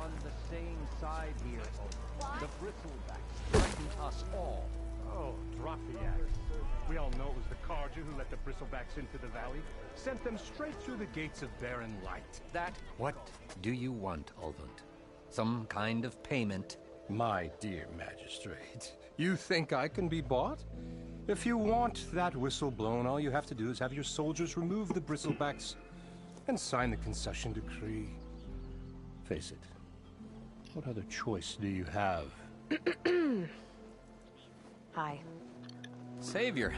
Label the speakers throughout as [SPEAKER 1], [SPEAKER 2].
[SPEAKER 1] on the same side here, Owen. The bristlebacks threaten us all.
[SPEAKER 2] Oh, drop the act. We all know it was the Carja who let the bristlebacks into the valley. Sent them straight through the gates of barren light.
[SPEAKER 1] What do you want, Ulvund? Some kind of payment?
[SPEAKER 2] My dear magistrate, you think I can be bought? If you want that whistle blown, all you have to do is have your soldiers remove the bristlebacks and sign the concession decree. Face it, what other choice do you have?
[SPEAKER 3] Hi.
[SPEAKER 1] Savior,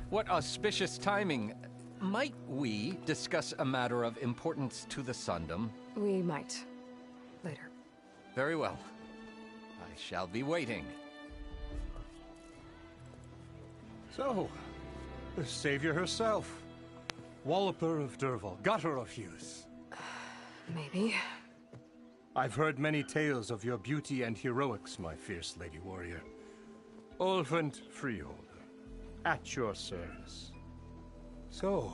[SPEAKER 1] what auspicious timing. Might we discuss a matter of importance to the Sundom?
[SPEAKER 3] We might. Later.
[SPEAKER 1] Very well. I shall be waiting.
[SPEAKER 2] So, the savior herself. Walloper of Derval, gutter of youth.
[SPEAKER 3] Maybe.
[SPEAKER 2] I've heard many tales of your beauty and heroics, my fierce lady warrior. Ulvund Freeholder, at your service. So,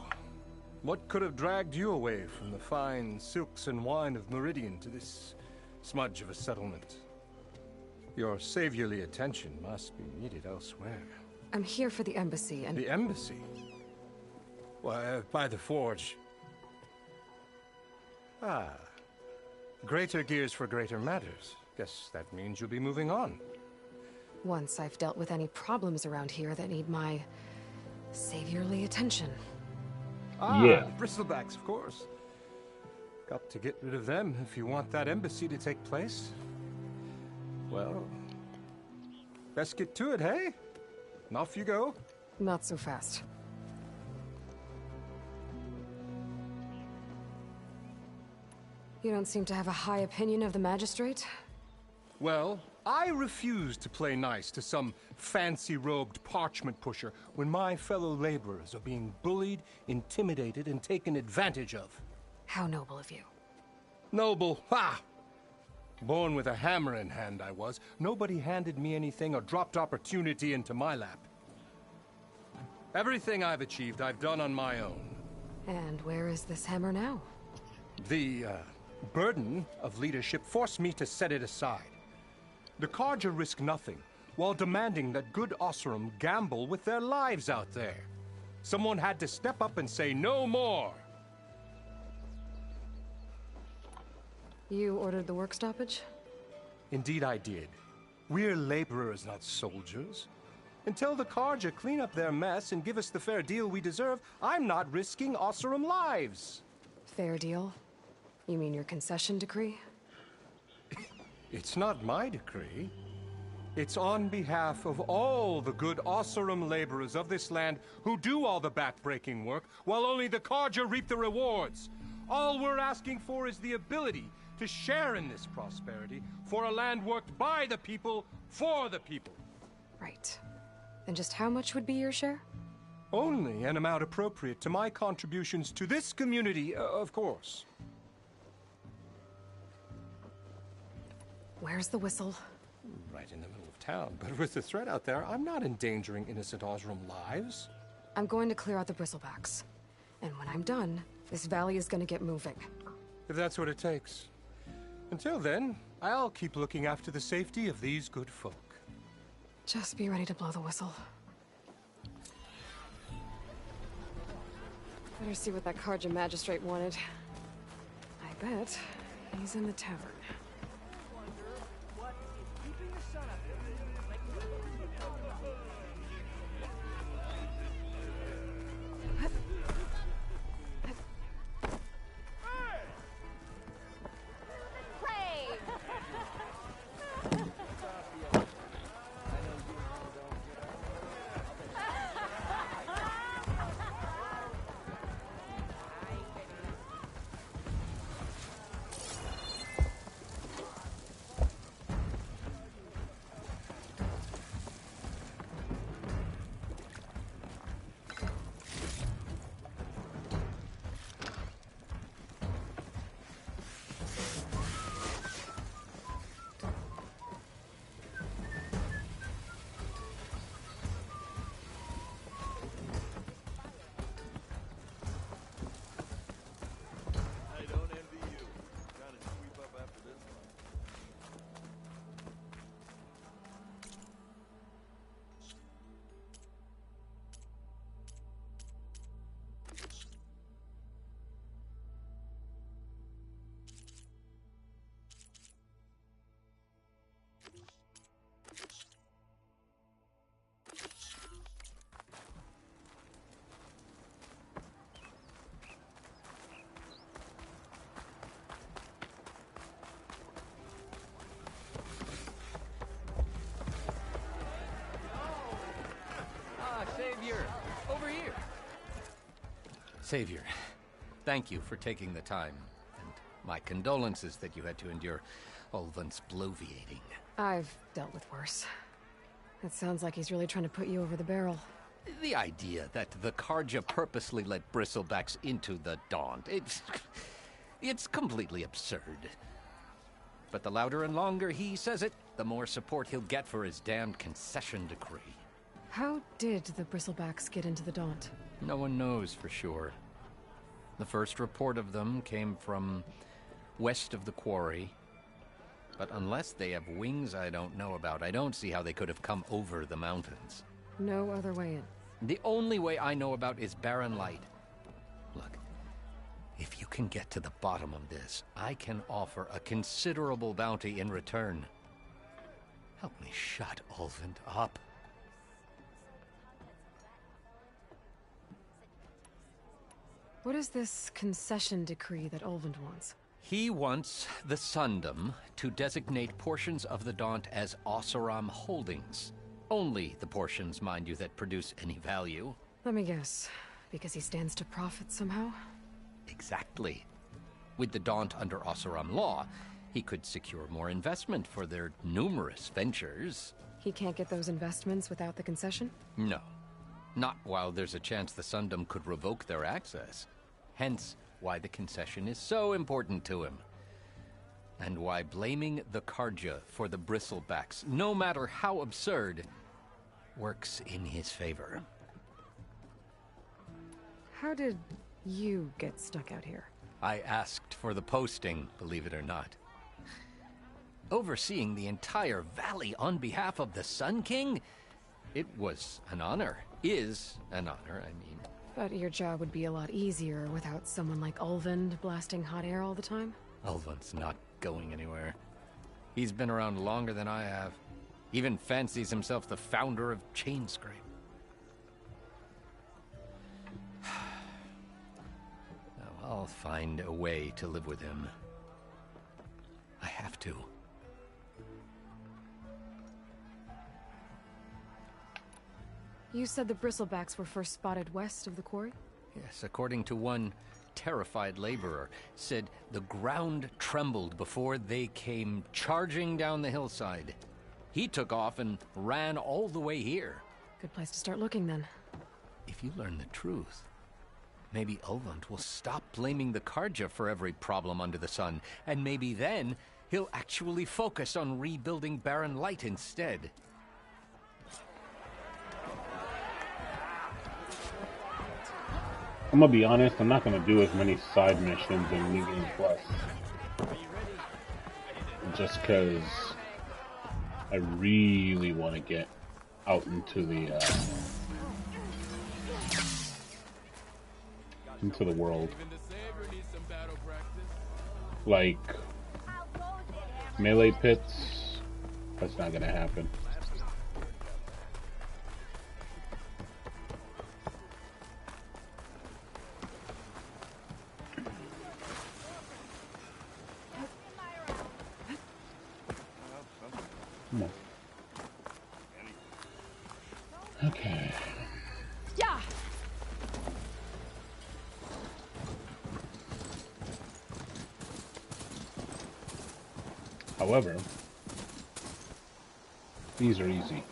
[SPEAKER 2] what could have dragged you away from the fine silks and wine of Meridian to this smudge of a settlement? Your saviorly attention must be needed elsewhere.
[SPEAKER 3] I'm here for the embassy and...
[SPEAKER 2] The embassy? Why, by the forge. Ah. Greater gears for greater matters. Guess that means you'll be moving on.
[SPEAKER 3] Once I've dealt with any problems around here that need my... saviorly attention.
[SPEAKER 2] Ah,
[SPEAKER 4] Yeah.
[SPEAKER 2] Bristlebacks, of course. Got to get rid of them if you want that embassy to take place. Well, best get to it, hey? And off you go.
[SPEAKER 3] Not so fast. You don't seem to have a high opinion of the magistrate?
[SPEAKER 2] Well, I refuse to play nice to some fancy-robed parchment pusher when my fellow laborers are being bullied, intimidated, and taken advantage of.
[SPEAKER 3] How noble of you.
[SPEAKER 2] Noble, ha! Born with a hammer in hand, I was. Nobody handed me anything or dropped opportunity into my lap. Everything I've achieved, I've done on my own.
[SPEAKER 3] And where is this hammer now?
[SPEAKER 2] The, burden of leadership forced me to set it aside. The Carja risk nothing, while demanding that good Osseram gamble with their lives out there. Someone had to step up and say no more.
[SPEAKER 3] You ordered the work stoppage?
[SPEAKER 2] Indeed I did. We're laborers, not soldiers. Until the Carja clean up their mess and give us the fair deal we deserve, I'm not risking Osseram lives.
[SPEAKER 3] Fair deal? You mean your concession decree?
[SPEAKER 2] It's not my decree. It's on behalf of all the good Osseram laborers of this land who do all the back-breaking work, while only the Carja reap the rewards. All we're asking for is the ability to share in this prosperity for a land worked by the people, for the people.
[SPEAKER 3] Right. And just how much would be your share?
[SPEAKER 2] Only an amount appropriate to my contributions to this community, of course.
[SPEAKER 3] Where's the whistle?
[SPEAKER 2] Right in the middle of town, but with the threat out there, I'm not endangering innocent Osram lives.
[SPEAKER 3] I'm going to clear out the bristlebacks. And when I'm done, this valley is going to get moving.
[SPEAKER 2] If that's what it takes. Until then, I'll keep looking after the safety of these good folk.
[SPEAKER 3] Just be ready to blow the whistle. Better see what that Carja magistrate wanted. I bet he's in the tavern.
[SPEAKER 1] Savior, thank you for taking the time, and my condolences that you had to endure Ulvund's bloviating.
[SPEAKER 3] I've dealt with worse. It sounds like he's really trying to put you over the barrel.
[SPEAKER 1] The idea that the Karja purposely let bristlebacks into the Daunt, it's completely absurd. But the louder and longer he says it, the more support he'll get for his damned concession decree.
[SPEAKER 3] How did the bristlebacks get into the Daunt?
[SPEAKER 1] No one knows for sure. The first report of them came from west of the quarry. But unless they have wings I don't know about, I don't see how they could have come over the mountains.
[SPEAKER 3] No other way in.
[SPEAKER 1] The only way I know about is barren light. Look, if you can get to the bottom of this, I can offer a considerable bounty in return. Help me shut Ulvund up.
[SPEAKER 3] What is this concession decree that Ulvund wants?
[SPEAKER 1] He wants the Sundom to designate portions of the Daunt as Oseram holdings. Only the portions, mind you, that produce any value.
[SPEAKER 3] Let me guess. Because he stands to profit somehow?
[SPEAKER 1] Exactly. With the Daunt under Oseram law, he could secure more investment for their numerous ventures.
[SPEAKER 3] He can't get those investments without the concession?
[SPEAKER 1] No. Not while there's a chance the Sundom could revoke their access. Hence, why the concession is so important to him. And why blaming the Karja for the bristlebacks, no matter how absurd, works in his favor.
[SPEAKER 3] How did you get stuck out here?
[SPEAKER 1] I asked for the posting, believe it or not. Overseeing the entire valley on behalf of the Sun King? It was an honor. Is an honor, I mean.
[SPEAKER 3] But your job would be a lot easier without someone like Ulvund blasting hot air all the time?
[SPEAKER 1] Ulvund's not going anywhere. He's been around longer than I have. Even fancies himself the founder of Chainscrape. Now, I'll find a way to live with him. I have to.
[SPEAKER 3] You said the bristlebacks were first spotted west of the quarry?
[SPEAKER 1] Yes, according to one terrified laborer, said the ground trembled before they came charging down the hillside. He took off and ran all the way here.
[SPEAKER 3] Good place to start looking, then.
[SPEAKER 1] If you learn the truth, maybe Ulvund will stop blaming the Karja for every problem under the sun, and maybe then he'll actually focus on rebuilding Barren Light instead.
[SPEAKER 4] I'm gonna be honest, I'm not gonna do as many side missions in Legion Plus. Just cause I really want to get out into the world. Like melee pits, that's not gonna happen. Come on. Okay.
[SPEAKER 3] Yeah.
[SPEAKER 4] However, these are easy.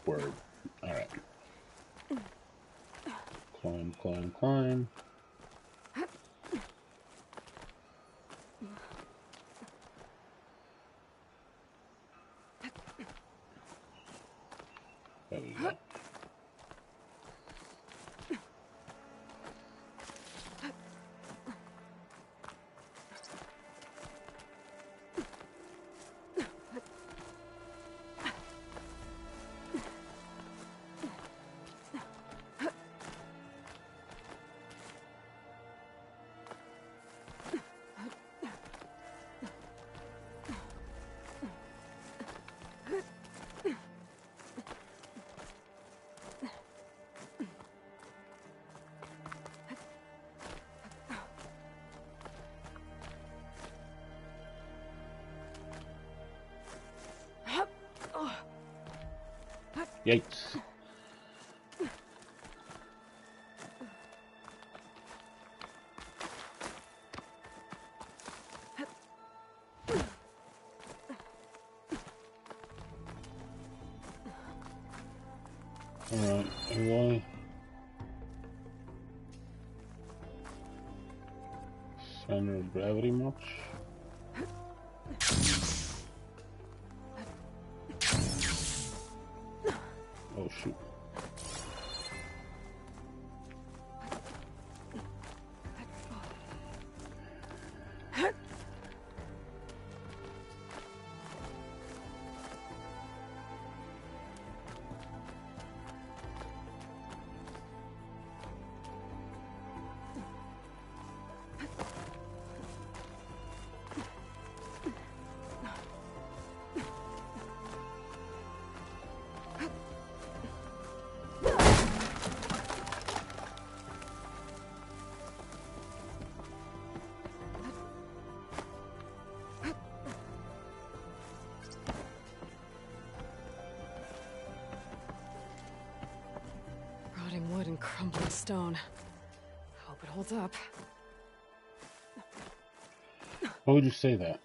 [SPEAKER 4] Word. Alright. Climb, climb, climb. There we go. Yikes. Alright, why? Center of gravity much? Oh shoot.
[SPEAKER 3] Rotting wood and crumbling stone. Hope it holds up.
[SPEAKER 4] Why would you say that?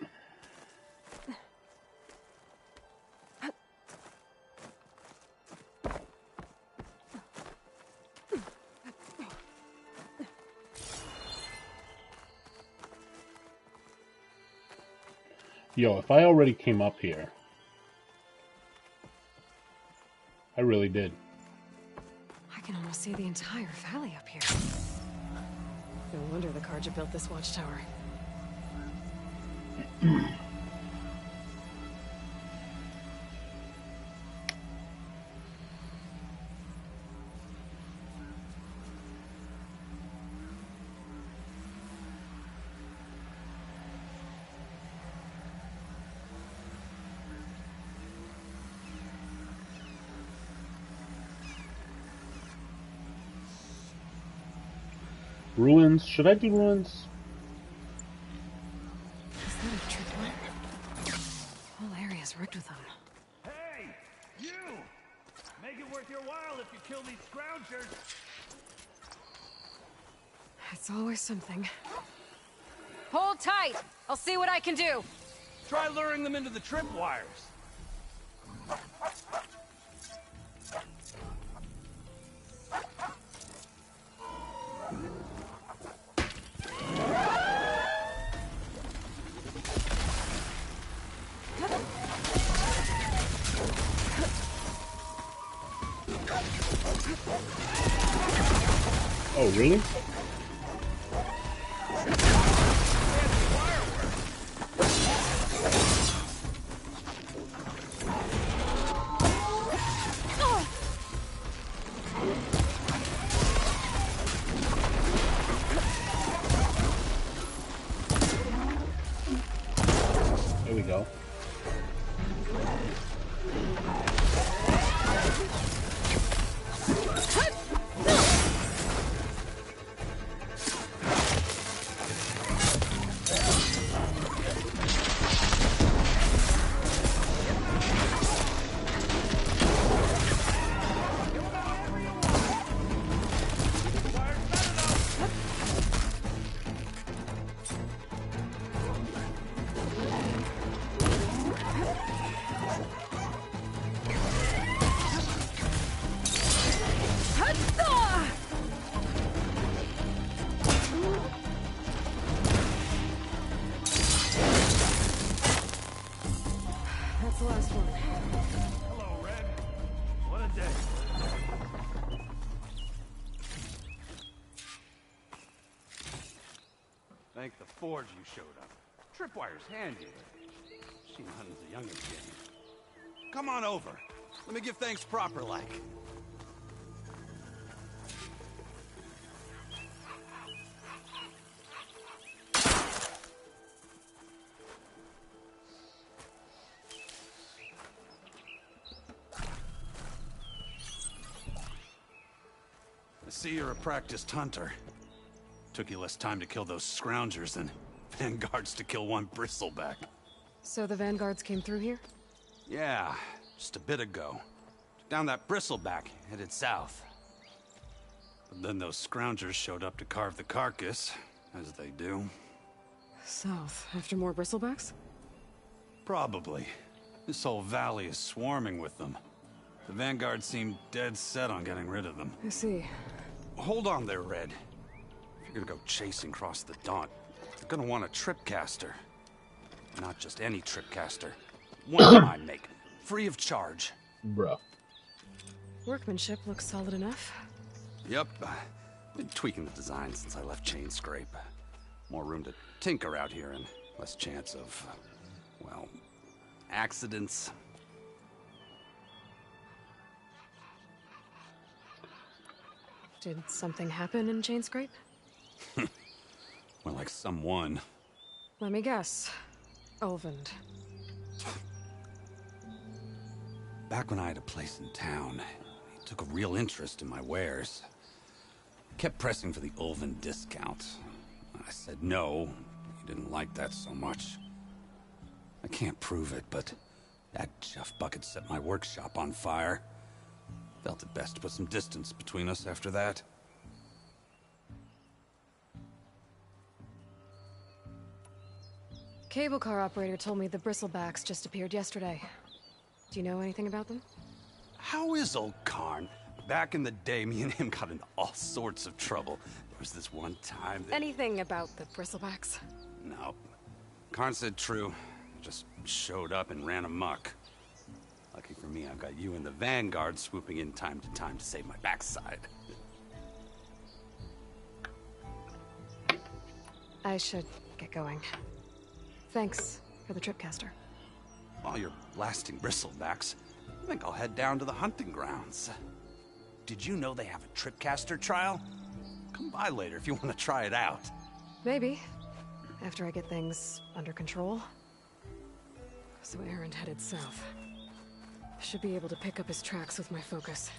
[SPEAKER 4] Yo, if I already came up here, I really did.
[SPEAKER 3] I can almost see the entire valley up here. No wonder the Karja built this watchtower.
[SPEAKER 4] Ruins? Should I do ruins?
[SPEAKER 3] Is that a tripwire? Whole area's rigged with them.
[SPEAKER 5] Hey! You! Make it worth your while if you kill these scroungers!
[SPEAKER 3] It's always something. Hold tight! I'll see what I can do!
[SPEAKER 5] Try luring them into the tripwires.
[SPEAKER 4] Oh, really? There we go.
[SPEAKER 3] That's the last one.
[SPEAKER 5] Hello, Red. What a day. Thank the forge you showed up. Tripwire's handy. Seen hundreds of youngins getting. Come on over. Let me give thanks proper like. I see you're a practiced hunter. Took you less time to kill those scroungers than vanguards to kill one bristleback.
[SPEAKER 3] So the vanguards came through here?
[SPEAKER 5] Yeah, just a bit ago. To down that bristleback, headed south. But then those scroungers showed up to carve the carcass, as they do.
[SPEAKER 3] South, after more bristlebacks?
[SPEAKER 5] Probably. This whole valley is swarming with them. The Vanguard seemed dead set on getting rid of them.
[SPEAKER 3] I see.
[SPEAKER 5] Hold on there, Red. If you're gonna go chasing across the Daunt, you're gonna want a tripcaster. Not just any tripcaster. One I make, free of charge.
[SPEAKER 4] Bruh.
[SPEAKER 3] Workmanship looks solid enough.
[SPEAKER 5] Yep. Been tweaking the design since I left Chain Scrape. More room to tinker out here and less chance of, well, accidents.
[SPEAKER 3] Did something happen in Chain Scrape?
[SPEAKER 5] Well, like someone.
[SPEAKER 3] Let me guess. Ulvund.
[SPEAKER 5] Back when I had a place in town, he took a real interest in my wares. Kept pressing for the Ulvund discount. I said no. He didn't like that so much. I can't prove it, but that Jeff bucket set my workshop on fire. Felt it best to put some distance between us after that.
[SPEAKER 3] Cable car operator told me the bristlebacks just appeared yesterday. Do you know anything about them?
[SPEAKER 5] How is old Karn? Back in the day, me and him got into all sorts of trouble. There was this one time that...
[SPEAKER 3] Anything about the bristlebacks?
[SPEAKER 5] No. Karn said true. Just showed up and ran amok. Lucky for me, I've got you and the Vanguard swooping in time to save my backside.
[SPEAKER 3] I should get going. Thanks for the tripcaster.
[SPEAKER 5] While you're blasting bristlebacks, I think I'll head down to the hunting grounds. Did you know they have a tripcaster trial? Come by later if you want to try it out.
[SPEAKER 3] Maybe. After I get things under control. So Aaron headed south. Should be able to pick up his tracks with my focus.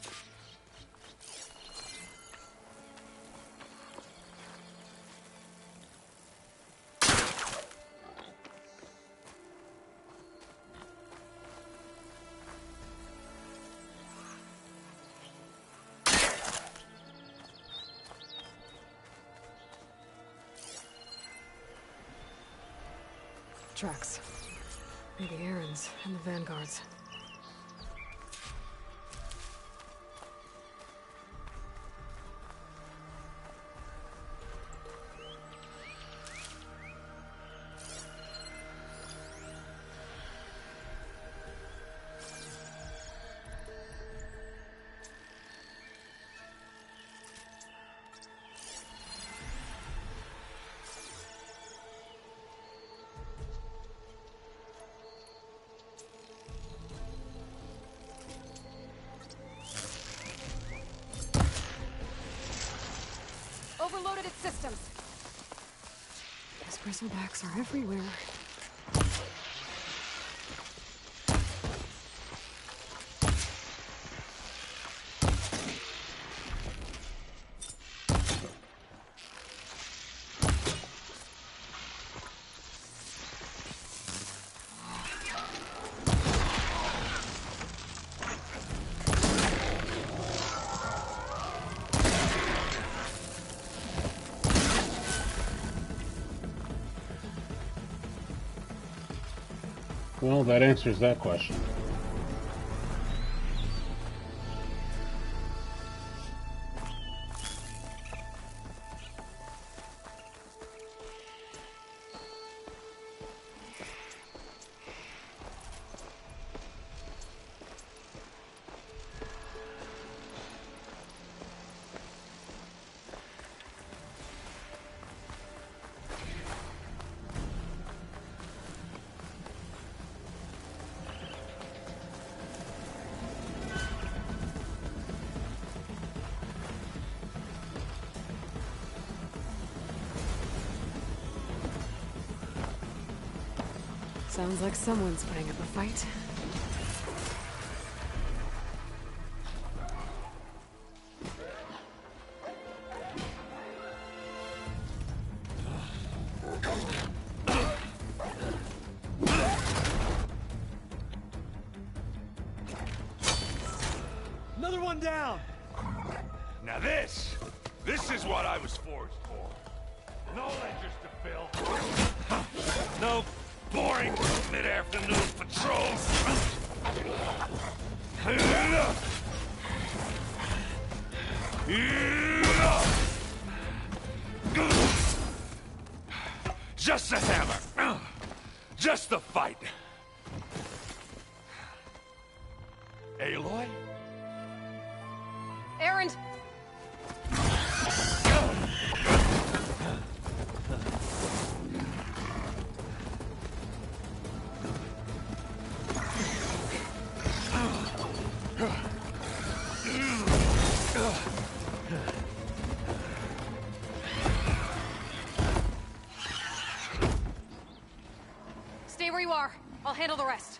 [SPEAKER 3] Tracks. Maybe Aaron's and the Vanguard's. Overloaded its systems. These bristlebacks are everywhere.
[SPEAKER 4] Well, that answers that question. Sounds like someone's putting up a fight.
[SPEAKER 6] Another one down!
[SPEAKER 7] Now this is what I was forged for. No ledgers to fill. No boring mid-afternoon patrols. Just a hammer. Just the fight. Aloy?
[SPEAKER 3] Erend! Stay where you are. I'll handle the rest.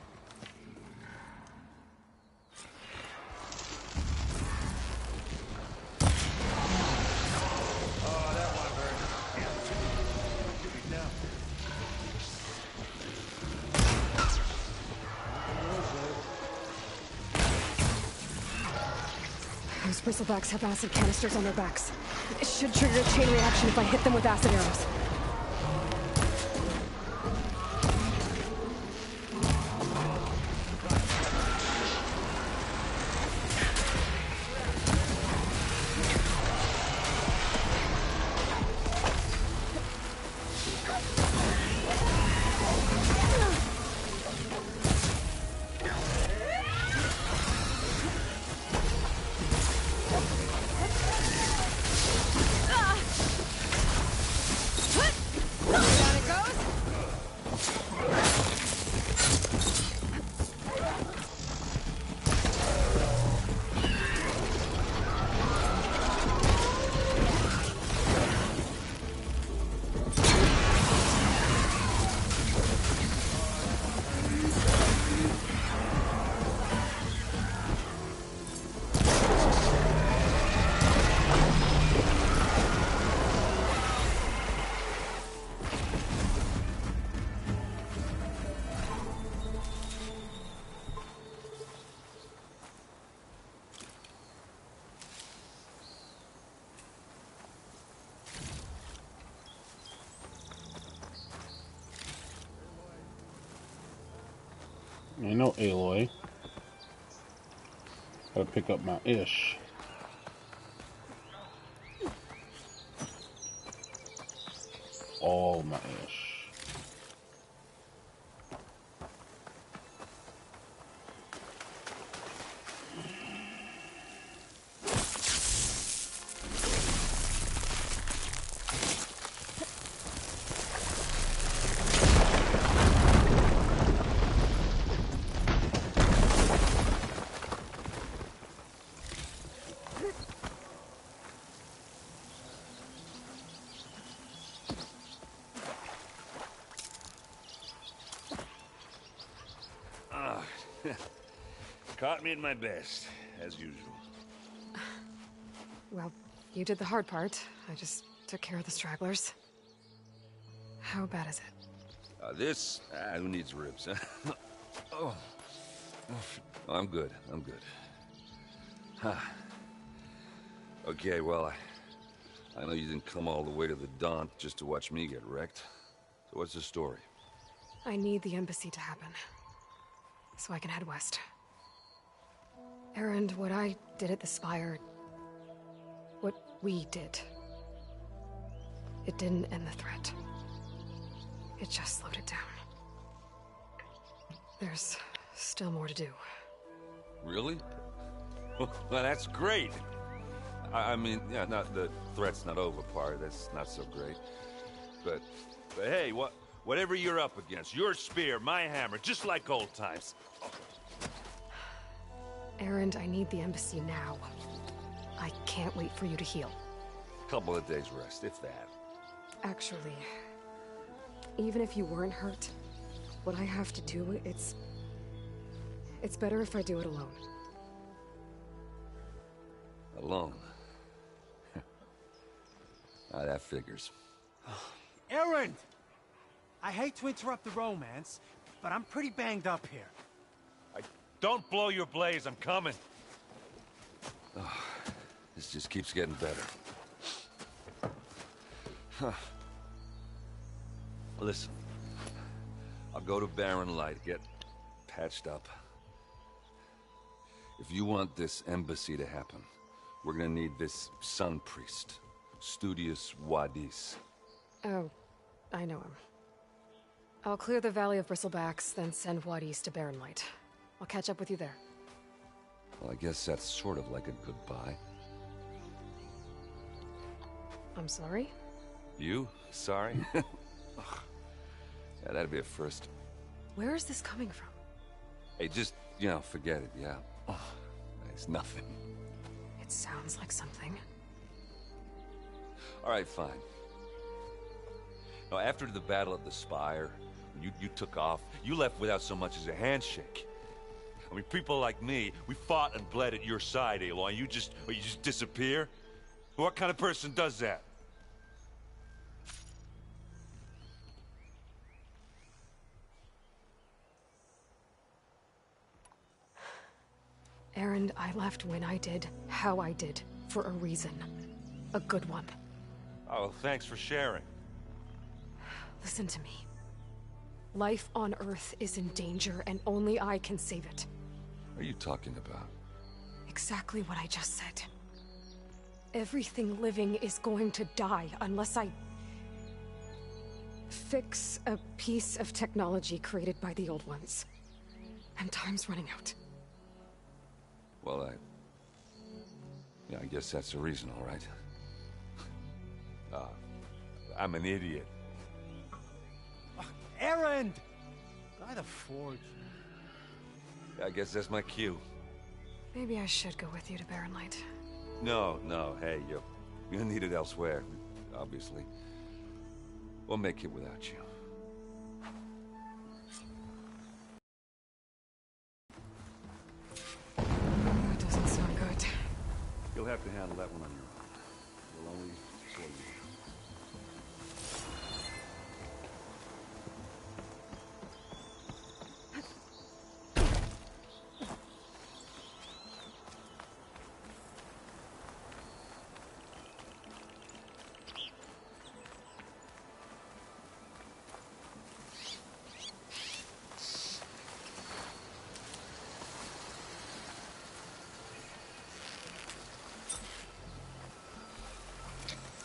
[SPEAKER 3] Those bristlebacks have acid canisters on their backs. It should trigger a chain reaction if I hit them with acid arrows.
[SPEAKER 4] I know Aloy. Gotta pick up my ish. All my ish.
[SPEAKER 7] Caught me at my best, as usual.
[SPEAKER 3] Well, you did the hard part. I just took care of the stragglers. How bad is it?
[SPEAKER 7] Who needs ribs, huh? Oh. I'm good, I'm good. Huh. Okay, well, I know you didn't come all the way to the Daunt just to watch me get wrecked. So what's the story?
[SPEAKER 3] I need the embassy to happen, so I can head west. Erend, what I did at the Spire... what we did... it didn't end the threat. It just slowed it down. There's still more to do.
[SPEAKER 7] Really? Well, that's great. I mean, yeah, not the threat's not over part, that's not so great. But hey, whatever you're up against, your spear, my hammer, just like old times.
[SPEAKER 3] Erend, I need the embassy now. I can't wait for you to heal.
[SPEAKER 7] Couple of days rest, if that.
[SPEAKER 3] Actually, even if you weren't hurt, what I have to do, it's better if I do it alone.
[SPEAKER 7] Alone? That figures.
[SPEAKER 6] Erend! I hate to interrupt the romance, but I'm pretty banged up here.
[SPEAKER 7] Don't blow your blaze, I'm coming. This just keeps getting better. Huh. Listen, I'll go to Barren Light, get patched up. If you want this embassy to happen, we're gonna need this sun priest, Studius Wadis.
[SPEAKER 3] Oh, I know him. I'll clear the Valley of Bristlebacks, then send Wadis to Barren Light. I'll catch up with you there.
[SPEAKER 7] Well, I guess that's sort of like a goodbye.
[SPEAKER 3] I'm sorry?
[SPEAKER 7] You? Sorry? Ugh. Yeah, that'd be a first.
[SPEAKER 3] Where is this coming from?
[SPEAKER 7] Hey, just, you know, forget it, yeah? Ugh. It's nothing.
[SPEAKER 3] It sounds like something.
[SPEAKER 7] All right, fine. Now, after the Battle of the Spire, when you took off, you left without so much as a handshake. I mean, people like me, we fought and bled at your side, Aloy. You just disappear? What kind of person does that?
[SPEAKER 3] Erend, I left when I did, how I did, for a reason. A good one.
[SPEAKER 7] Oh, thanks for sharing.
[SPEAKER 3] Listen to me. Life on Earth is in danger, and only I can save it.
[SPEAKER 7] What are you talking about?
[SPEAKER 3] Exactly what I just said. Everything living is going to die unless I fix a piece of technology created by the old ones. And time's running out.
[SPEAKER 7] Well, I guess that's the reason, all right. I'm an idiot.
[SPEAKER 6] Erend! By the Forge.
[SPEAKER 7] I guess that's my cue.
[SPEAKER 3] Maybe I should go with you to Barren Light.
[SPEAKER 7] No, hey, you're needed elsewhere, obviously. We'll make it without you.
[SPEAKER 3] That doesn't sound good.
[SPEAKER 7] You'll have to handle that one on your own. We'll only slow you down.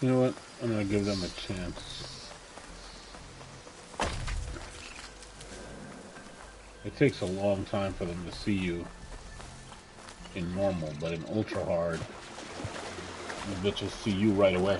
[SPEAKER 4] You know what? I'm gonna give them a chance. It takes a long time for them to see you in normal, but in ultra hard, the bitches see you right away.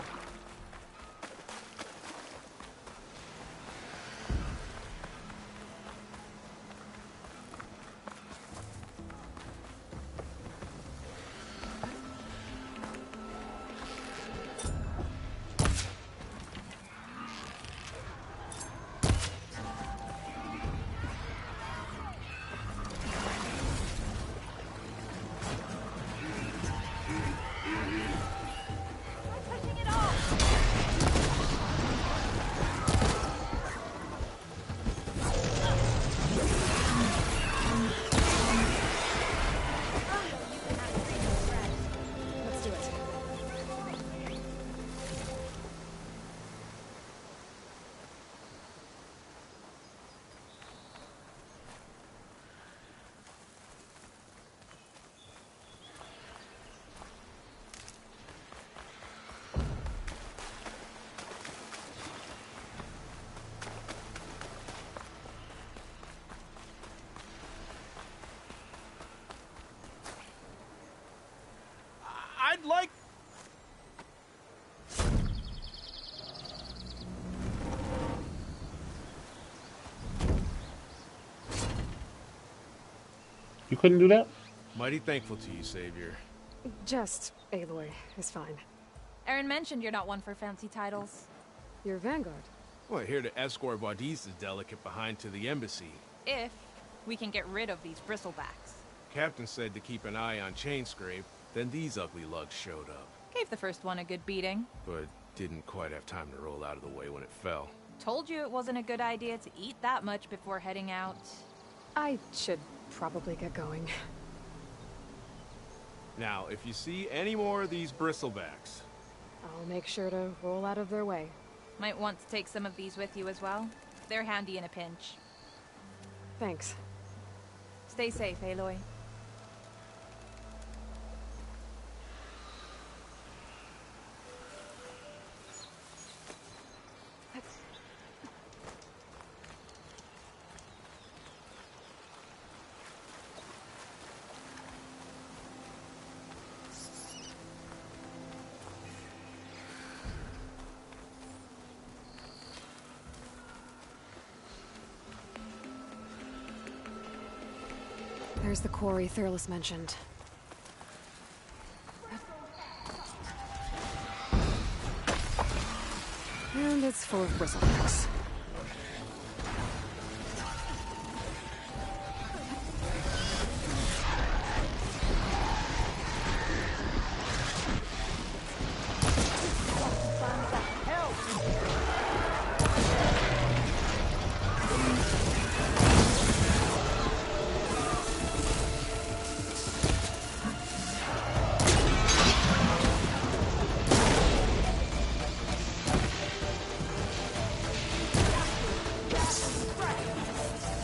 [SPEAKER 3] Let's do it.
[SPEAKER 6] I'd like...
[SPEAKER 4] You couldn't do that?
[SPEAKER 8] Mighty thankful to you, Savior.
[SPEAKER 3] Just Aloy is fine.
[SPEAKER 9] Aaron mentioned you're not one for fancy titles.
[SPEAKER 3] You're Vanguard.
[SPEAKER 8] Well, here to escort Wadis' delegate behind to the embassy.
[SPEAKER 9] If we can get rid of these bristlebacks.
[SPEAKER 8] Captain said to keep an eye on Chainscrape, then these ugly lugs showed up.
[SPEAKER 9] Gave the first one a good beating.
[SPEAKER 8] But didn't quite have time to roll out of the way when it fell.
[SPEAKER 9] Told you it wasn't a good idea to eat that much before heading out.
[SPEAKER 3] I should probably get going.
[SPEAKER 8] Now, if you see any more of these bristlebacks...
[SPEAKER 3] I'll make sure to roll out of their way.
[SPEAKER 9] Might want to take some of these with you as well. They're handy in a pinch.
[SPEAKER 3] Thanks.
[SPEAKER 9] Stay safe, Aloy.
[SPEAKER 3] There's the quarry Thurles mentioned. And it's full of bristlebacks.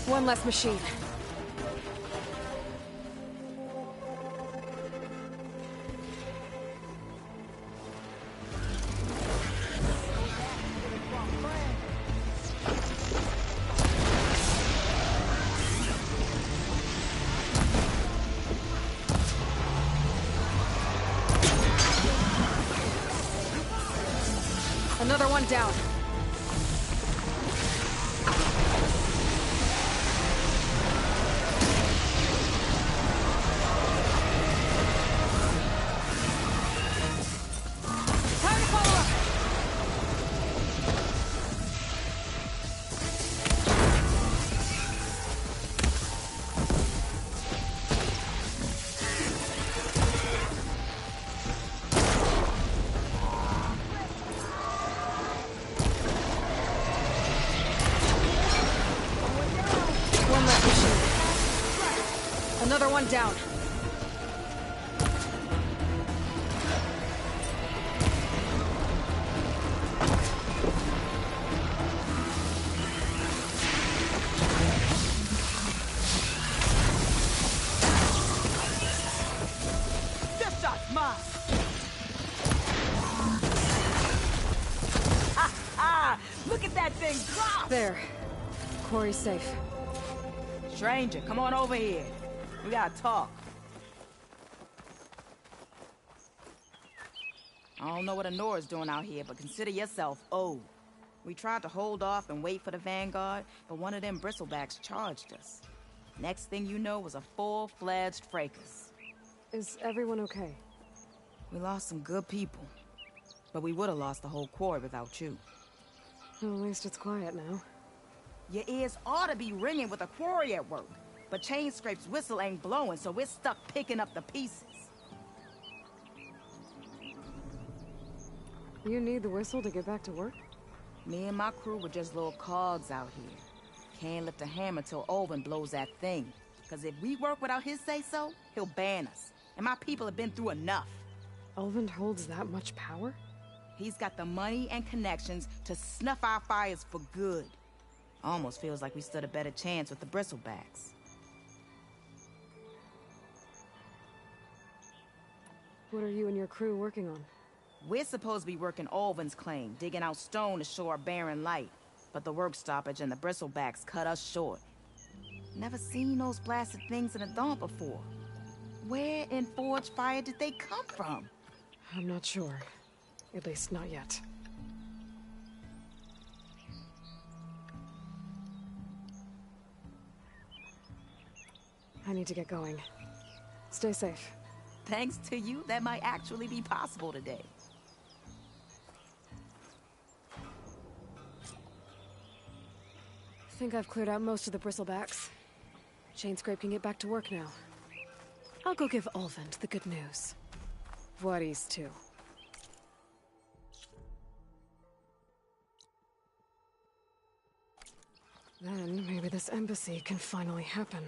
[SPEAKER 3] One less machine. Another one down. Another one down.
[SPEAKER 6] This shot's mine! Ha ha! Look at that thing drop!
[SPEAKER 3] There. Quarry's safe.
[SPEAKER 6] Stranger, come on over here. We gotta talk. I don't know what Honora's doing out here, but consider yourself owed. We tried to hold off and wait for the Vanguard, but one of them bristlebacks charged us. Next thing you know was a full-fledged fracas.
[SPEAKER 3] Is everyone okay?
[SPEAKER 6] We lost some good people, but we would have lost the whole quarry without you.
[SPEAKER 3] Well, at least it's quiet now.
[SPEAKER 6] Your ears ought to be ringing with a quarry at work. But Chain Scrape's whistle ain't blowing, so we're stuck picking up the pieces.
[SPEAKER 3] You need the whistle to get back to work?
[SPEAKER 6] Me and my crew were just little cogs out here. Can't lift a hammer till Olvin blows that thing. Cause if we work without his say-so, he'll ban us. And my people have been through enough.
[SPEAKER 3] Olvin holds that much power?
[SPEAKER 6] He's got the money and connections to snuff our fires for good. Almost feels like we stood a better chance with the bristlebacks.
[SPEAKER 3] What are you and your crew working on?
[SPEAKER 6] We're supposed to be working Olvin's claim, digging out stone to show our barren light. But the work stoppage and the bristlebacks cut us short. Never seen those blasted things in a Daunt before. Where in Forge Fire did they come from?
[SPEAKER 3] I'm not sure. At least not yet. I need to get going. Stay safe.
[SPEAKER 6] Thanks to you, that might actually be possible today.
[SPEAKER 3] I think I've cleared out most of the bristlebacks. Chain Scrape can get back to work now. I'll go give Olvin the good news. Voorhees, too. Then maybe this embassy can finally happen.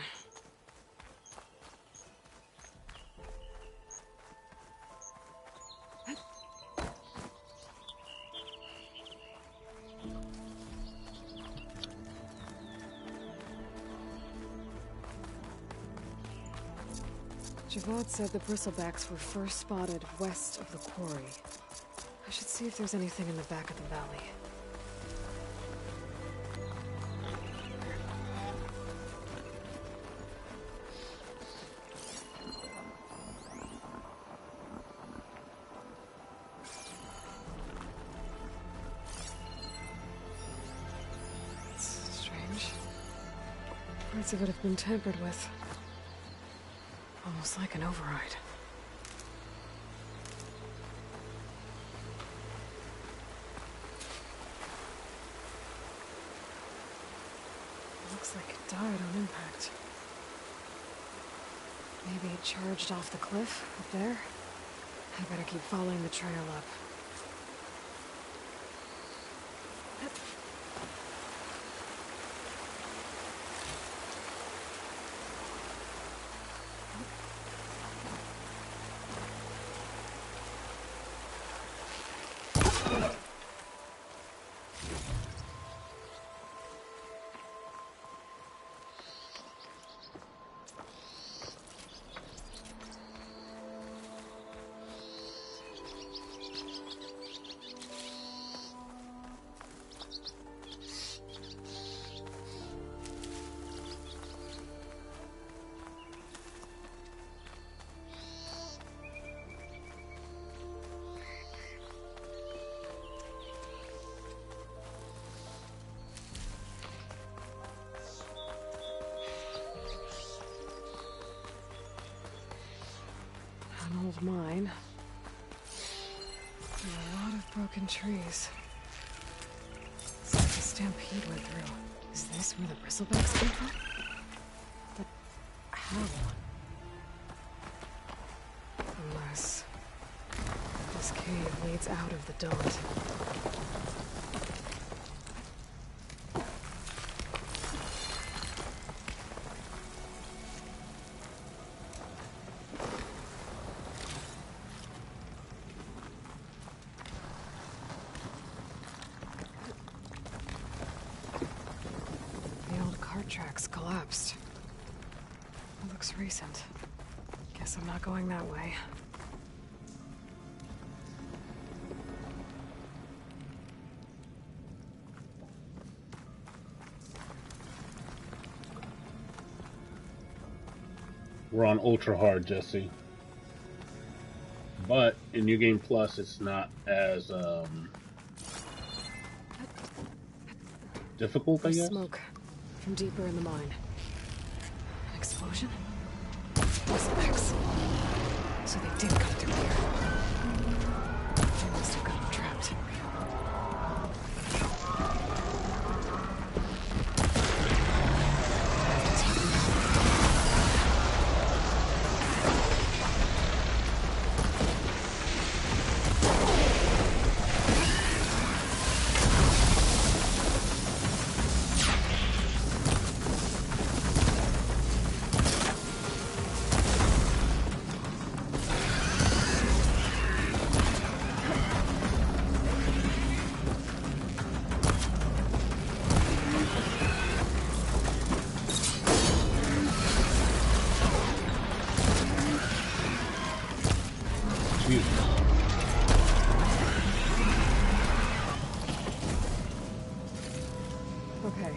[SPEAKER 3] Javad said the bristlebacks were first spotted west of the quarry. I should see if there's anything in the back of the valley. It's strange. Parts of it have been tampered with. Almost like an override. Looks like it died on impact. Maybe it charged off the cliff up there. I better keep following the trail up. An old mine. And a lot of broken trees. It's like a stampede went through. Is this where the bristlebacks came from? But how? Unless this cave leads out of the Daunt. Tracks collapsed. It looks recent. Guess I'm not going that way.
[SPEAKER 4] We're on ultra hard, Jesse. But in New Game Plus, it's not as difficult, I guess.
[SPEAKER 3] Smoke from deeper in the mine. An explosion? Bristlebacks. So they did come through here. They must have gotten trapped. Okay.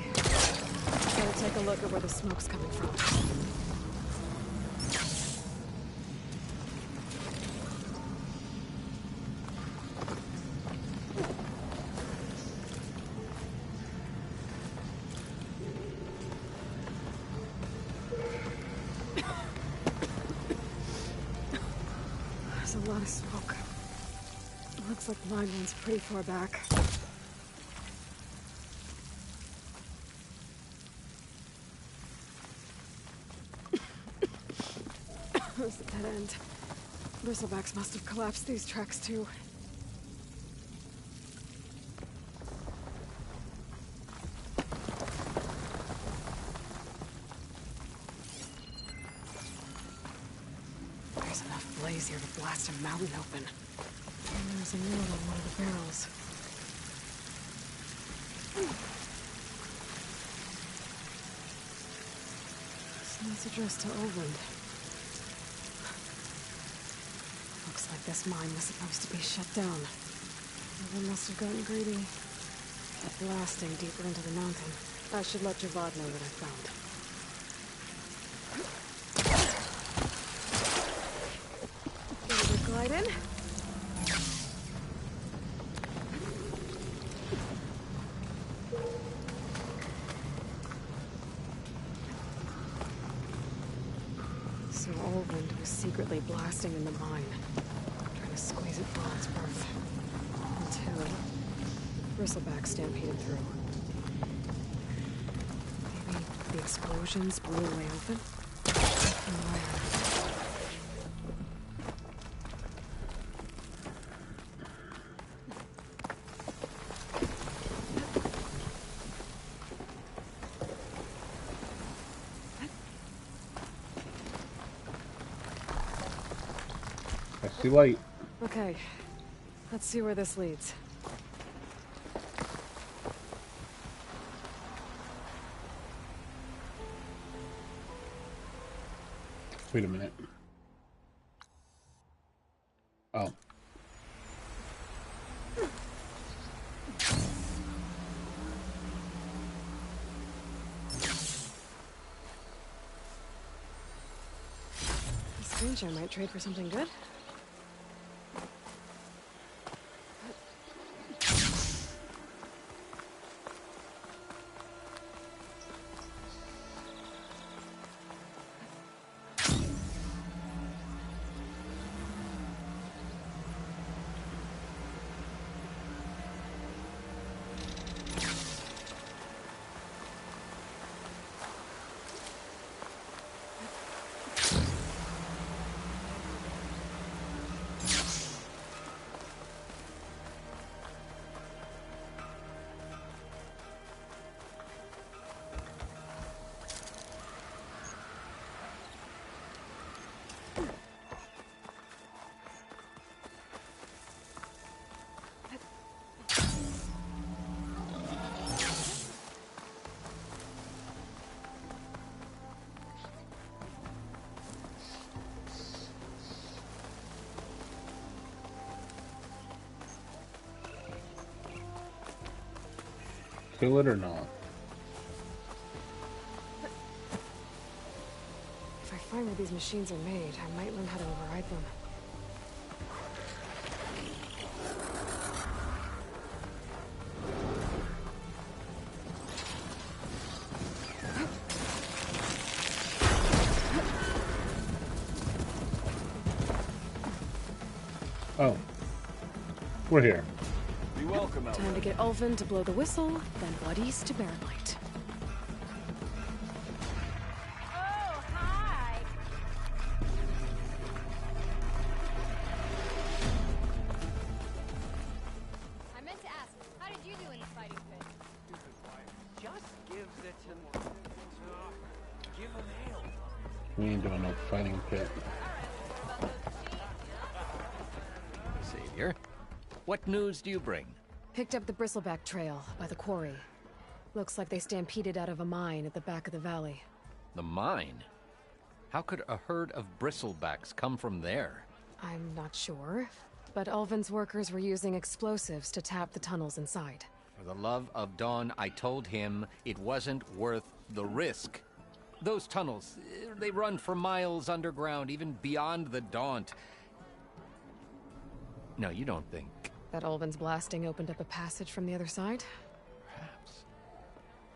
[SPEAKER 3] Gotta take a look at where the smoke's coming from. There's a lot of smoke. Looks like the mine runs pretty far back. There's the dead end. Bristlebacks must have collapsed these tracks too. There's enough blaze here to blast a mountain open. And there's a note on one of the barrels. This note's addressed to Olvend. Looks like this mine was supposed to be shut down. They must have gotten greedy. Kept blasting deeper into the mountain. I should let Javad know what I found. Give it a glide in. So Olvind was secretly blasting in the mine, trying to squeeze it for its birth. Until Bristleback stampeded through. Maybe the explosions blew away open?
[SPEAKER 4] I see light.
[SPEAKER 3] Okay, let's see where this leads.
[SPEAKER 4] Wait a minute. Oh.
[SPEAKER 3] This stranger might trade for something good.
[SPEAKER 4] Kill it or not?
[SPEAKER 3] If I find where these machines are made, I might learn how to override them.
[SPEAKER 4] Oh. We're here.
[SPEAKER 2] Be welcome, Elder.
[SPEAKER 3] Time to get Ulvin to blow the whistle, then Buddies to bear light.
[SPEAKER 9] Oh, hi. I meant to ask, how did you do in the fighting pit?
[SPEAKER 2] Just gives it to give him hail.
[SPEAKER 4] We ain't doing no fighting pit.
[SPEAKER 1] Savior, what news do you bring?
[SPEAKER 3] Picked up the Bristleback trail by the quarry. Looks like they stampeded out of a mine at the back of the valley.
[SPEAKER 1] The mine? How could a herd of bristlebacks come from there?
[SPEAKER 3] I'm not sure, but Ulvin's workers were using explosives to tap the tunnels inside.
[SPEAKER 1] For the love of Dawn, I told him it wasn't worth the risk. Those tunnels, they run for miles underground, even beyond the Daunt. No, you don't think...
[SPEAKER 3] That Ulvin's blasting opened up a passage from the other side?
[SPEAKER 1] Perhaps.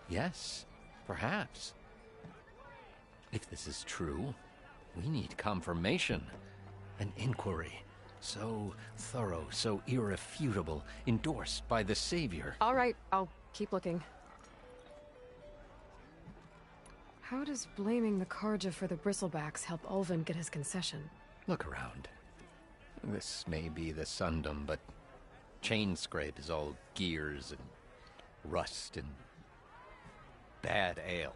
[SPEAKER 1] Yes, perhaps. If this is true, we need confirmation. An inquiry. So thorough, so irrefutable, endorsed by the Savior.
[SPEAKER 3] All right, I'll keep looking. How does blaming the Karja for the Bristlebacks help Ulvin get his concession?
[SPEAKER 1] Look around. This may be the Sundom, but Chainscrape is all gears and rust and bad ale.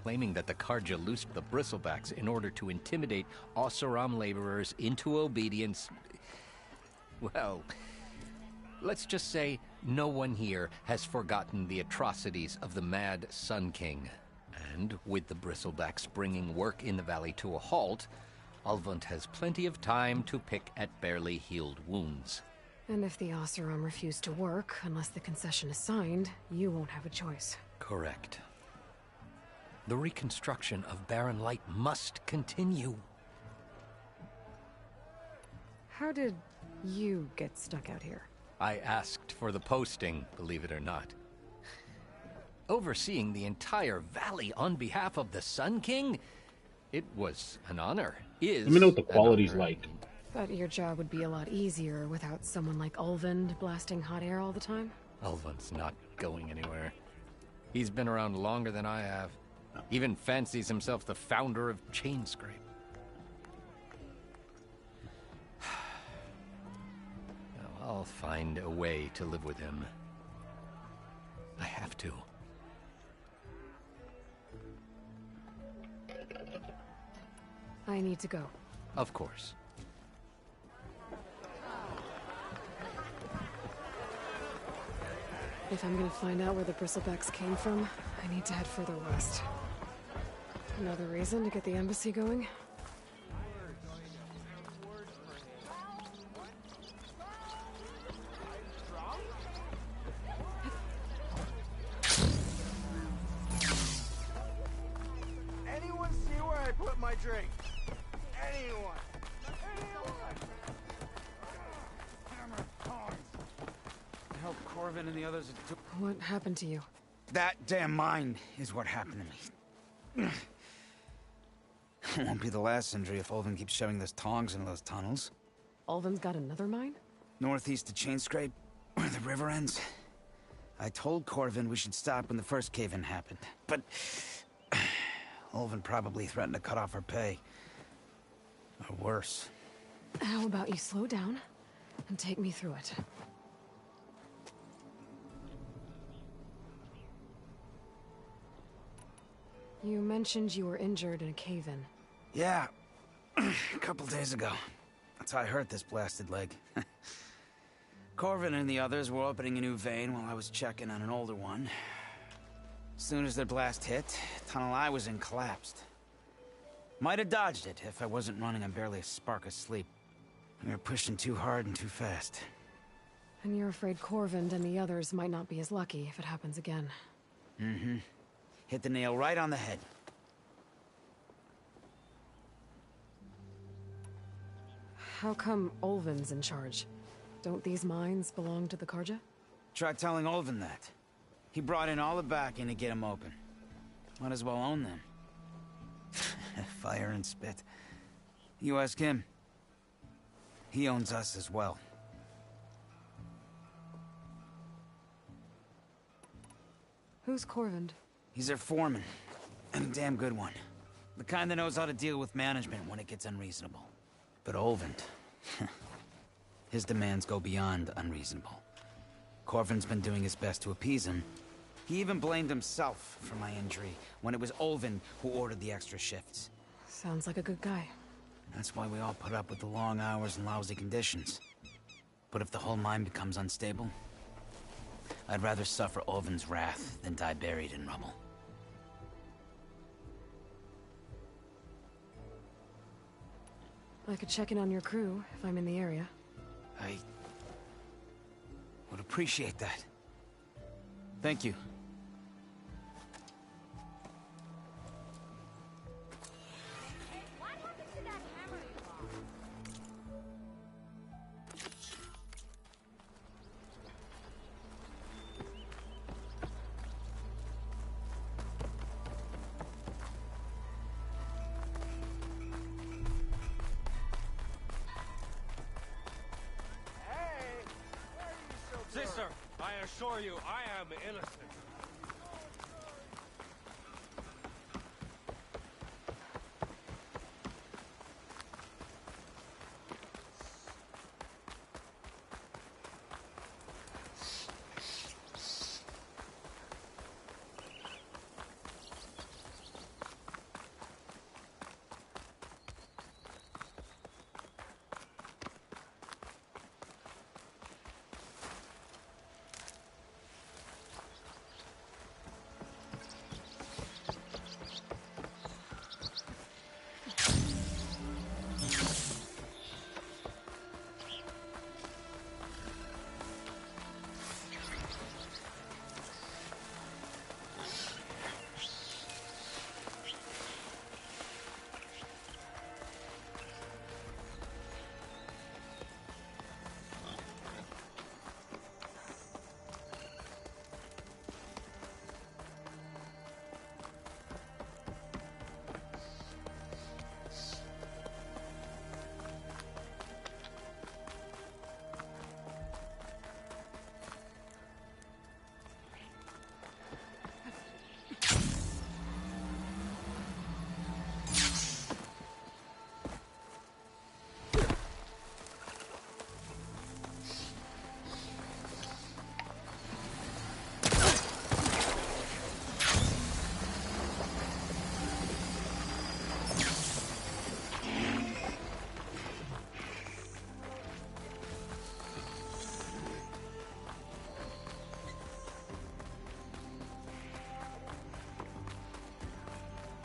[SPEAKER 1] Claiming that the Karja loosed the Bristlebacks in order to intimidate Oseram laborers into obedience. Well, let's just say no one here has forgotten the atrocities of the Mad Sun King. And with the Bristlebacks bringing work in the valley to a halt, Ulvund has plenty of time to pick at barely healed wounds.
[SPEAKER 3] And if the Oseram refuse to work, unless the concession is signed, you won't have a choice.
[SPEAKER 1] Correct. The reconstruction of Barren Light must continue.
[SPEAKER 3] How did you get stuck out here?
[SPEAKER 1] I asked for the posting, believe it or not. Overseeing the entire valley on behalf of the Sun King? It was an honor.
[SPEAKER 4] Let me know what the quality's like.
[SPEAKER 3] But your job would be a lot easier without someone like Ulvund blasting hot air all the time?
[SPEAKER 1] Ulvund's not going anywhere. He's been around longer than I have. Even fancies himself the founder of Chainscrape. I'll find a way to live with him. I have to.
[SPEAKER 3] I need to go.
[SPEAKER 1] Of course.
[SPEAKER 3] If I'm gonna find out where the bristlebacks came from, I need to head further west. Another reason to get the embassy going?
[SPEAKER 10] Anyone see where I put my drink? Anyone? Hammer, tongs. Help Corvin and the others.
[SPEAKER 3] What happened to you?
[SPEAKER 10] That damn mine is what happened to me. It won't be the last injury if Ulvund keeps shoving those tongs into those tunnels.
[SPEAKER 3] Ulvund's got another mine?
[SPEAKER 10] Northeast of Chainscrape, where the river ends. I told Corvin we should stop when the first cave-in happened, but Ulvund probably threatened to cut off our pay. Or worse.
[SPEAKER 3] How about you slow down and take me through it? You mentioned you were injured in a cave-in.
[SPEAKER 10] Yeah, a couple days ago. That's how I hurt this blasted leg. Corvin and the others were opening a new vein while I was checking on an older one. As soon as their blast hit, the tunnel I was in collapsed. Might have dodged it if I wasn't running on barely a spark of sleep. We were pushing too hard and too fast.
[SPEAKER 3] And you're afraid Corvin and the others might not be as lucky if it happens again.
[SPEAKER 10] Mm-hmm. Hit the nail right on the head.
[SPEAKER 3] How come Ulvund's in charge? Don't these mines belong to the Karja?
[SPEAKER 10] Try telling Ulvund that. He brought in all the backing to get them open. Might as well own them. Fire and spit. You ask him. He owns us as well.
[SPEAKER 3] Who's Corvin?
[SPEAKER 10] He's their foreman. And a damn good one. The kind that knows how to deal with management when it gets unreasonable. But Ulvund... his demands go beyond unreasonable. Corvin's been doing his best to appease him. He even blamed himself for my injury when it was Ulvund who ordered the extra shifts.
[SPEAKER 3] Sounds like a good guy.
[SPEAKER 10] That's why we all put up with the long hours and lousy conditions. But if the whole mine becomes unstable, I'd rather suffer Ulvund's wrath than die buried in rubble.
[SPEAKER 3] I could check in on your crew if I'm in the area.
[SPEAKER 10] I would appreciate that. Thank you.
[SPEAKER 7] Sister, I assure you, I am innocent.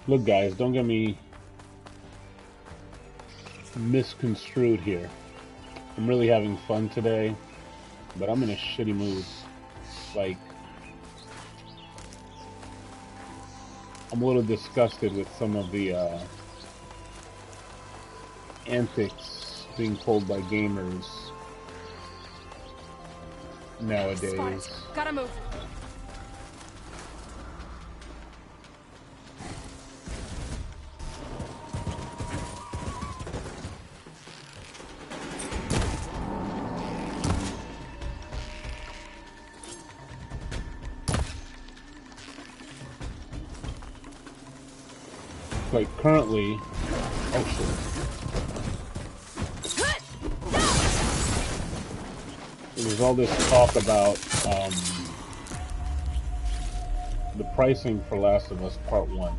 [SPEAKER 4] Look, guys, don't get me misconstrued here. I'm really having fun today, but I'm in a shitty mood. Like, I'm a little disgusted with some of the antics being pulled by gamers nowadays.
[SPEAKER 3] Gotta move.
[SPEAKER 4] Like currently, oh shit. There's all this talk about the pricing for Last of Us Part 1.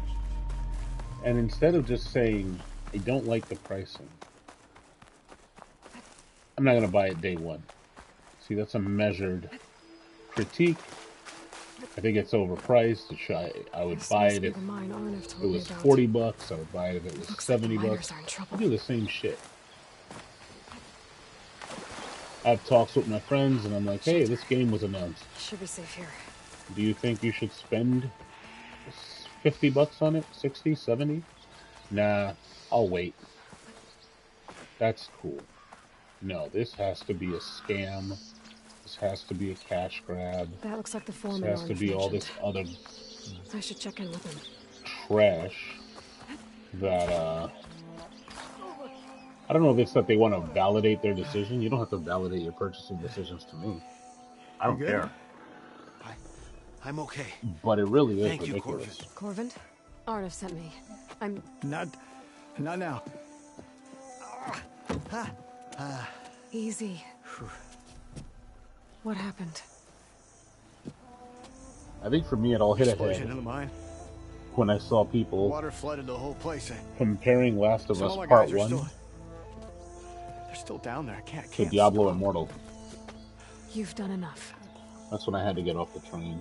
[SPEAKER 4] And instead of just saying, I don't like the pricing, I'm not going to buy it day one. See, that's a measured critique. I think it's overpriced. I would buy it if it was $40. I would buy it if it was $70. I do the same shit. I have talks with my friends, and I'm like, hey, this game was announced.
[SPEAKER 3] Should be safe here.
[SPEAKER 4] Do you think you should spend $50 on it? 60, 70? Nah, I'll wait. That's cool. No, this has to be a scam. This has to be a cash grab.
[SPEAKER 3] That looks like the foreman.
[SPEAKER 4] This has to be all this other
[SPEAKER 3] I should check in with him.
[SPEAKER 4] trash that I don't know if it's that they want to validate their decision. You don't have to validate your purchasing decisions to me. I don't care.
[SPEAKER 11] I'm okay.
[SPEAKER 4] But it really is
[SPEAKER 11] Thank
[SPEAKER 4] ridiculous.
[SPEAKER 11] you,
[SPEAKER 3] Corvin? Arnav sent me. I'm...
[SPEAKER 11] Not now.
[SPEAKER 3] Easy. What happened?
[SPEAKER 4] I think for me it all hit
[SPEAKER 11] Explosion
[SPEAKER 4] ahead
[SPEAKER 11] in the mine.
[SPEAKER 4] when I saw people
[SPEAKER 11] Water flooded the whole place.
[SPEAKER 4] comparing Last of
[SPEAKER 11] Some
[SPEAKER 4] Us
[SPEAKER 11] of my
[SPEAKER 4] Part
[SPEAKER 11] guys are
[SPEAKER 4] 1
[SPEAKER 11] they're still down there. I can't
[SPEAKER 4] to Diablo
[SPEAKER 11] stop.
[SPEAKER 4] Immortal.
[SPEAKER 3] You've done enough.
[SPEAKER 4] That's when I had to get off the train.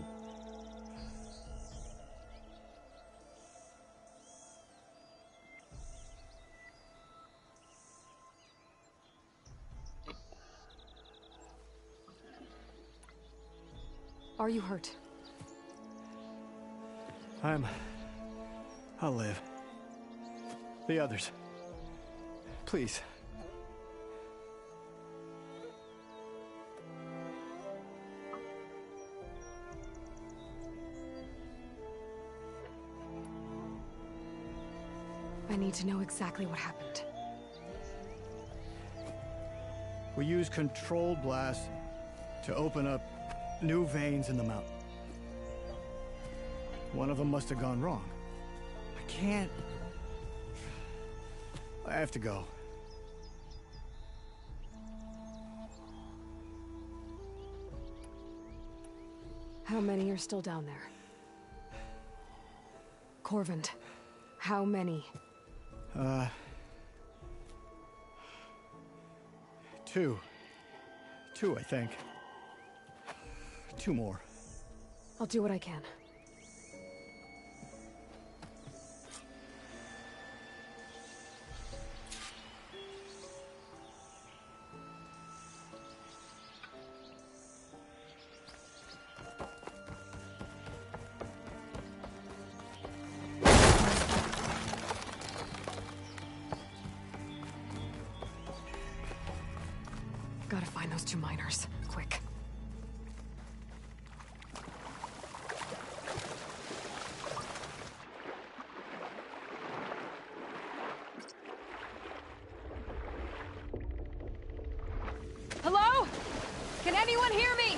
[SPEAKER 3] Are you hurt?
[SPEAKER 11] I'll live. The others. Please.
[SPEAKER 3] I need to know exactly what happened.
[SPEAKER 11] We used controlled blast to open up new veins in the mountain. One of them must have gone wrong. I can't. I have to go.
[SPEAKER 3] How many are still down there? Corvin, how many?
[SPEAKER 11] Two, I think. Two more.
[SPEAKER 3] I'll do what I can. Gotta find those two miners, quick. Hello? Can anyone hear me?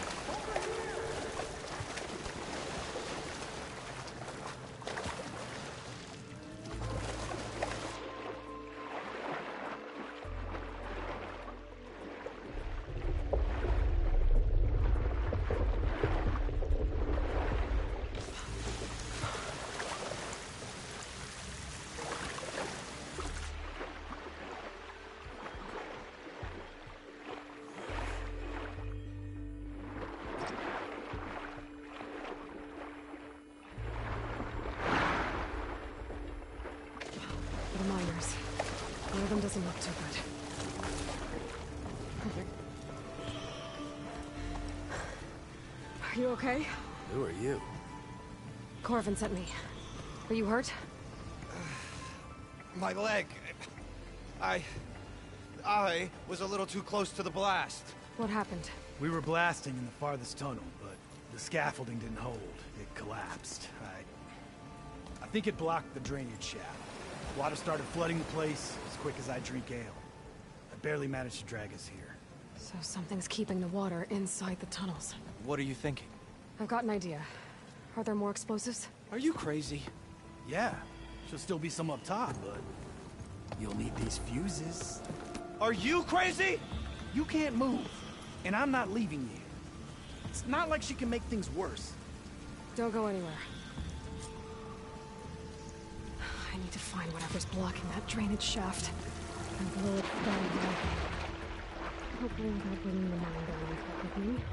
[SPEAKER 3] doesn't look too good. Are you okay?
[SPEAKER 8] Who are you?
[SPEAKER 3] Corvin sent me. Are you hurt?
[SPEAKER 12] My leg. I was a little too close to the blast.
[SPEAKER 3] What happened?
[SPEAKER 11] We were blasting in the farthest tunnel, but the scaffolding didn't hold. It collapsed. I think it blocked the drainage shaft. Water started flooding the place as quick as I drink ale. I barely managed to drag us here.
[SPEAKER 3] So something's keeping the water inside the tunnels.
[SPEAKER 12] What are you thinking?
[SPEAKER 3] I've got an idea. Are there more explosives?
[SPEAKER 12] Are you crazy?
[SPEAKER 11] Yeah, should still be some up top, but you'll need these fuses.
[SPEAKER 12] Are you crazy?
[SPEAKER 11] You can't move, and I'm not leaving you. It's not like she can make things worse.
[SPEAKER 3] Don't go anywhere. I need to find whatever's blocking that drainage shaft and blow it down there. Hopefully without bringing the mine down with me.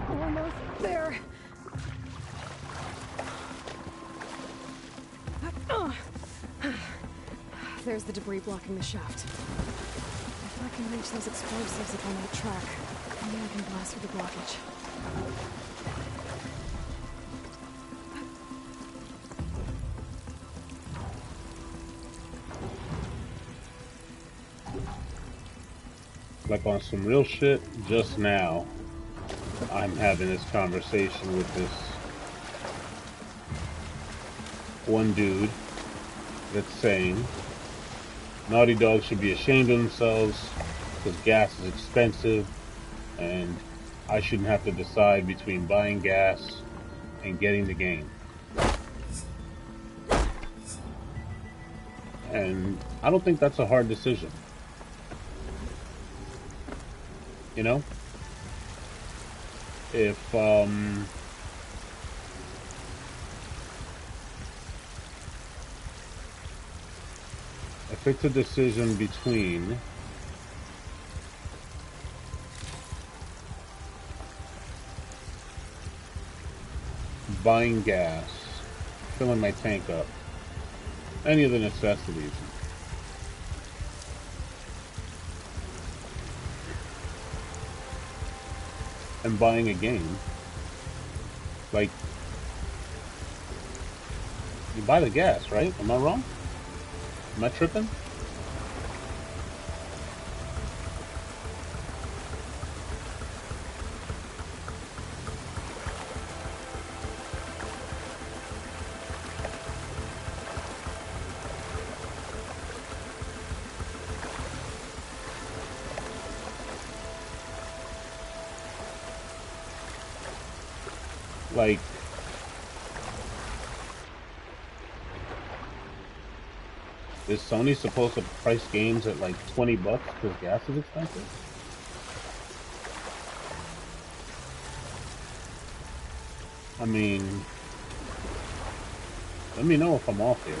[SPEAKER 3] Almost there. There's the debris blocking the shaft. If I can reach those explosives up on that track, maybe I can blast through the blockage.
[SPEAKER 4] Like on some real shit, just now, I'm having this conversation with this one dude that's saying Naughty Dog should be ashamed of themselves because gas is expensive and I shouldn't have to decide between buying gas and getting the game. And I don't think that's a hard decision. You know? If it's a decision between buying gas, filling my tank up, any of the necessities, and buying a game, like, you buy the gas, right? Am I wrong? Am I tripping? Like, is Sony supposed to price games at like $20 because gas is expensive? I mean, let me know if I'm off here.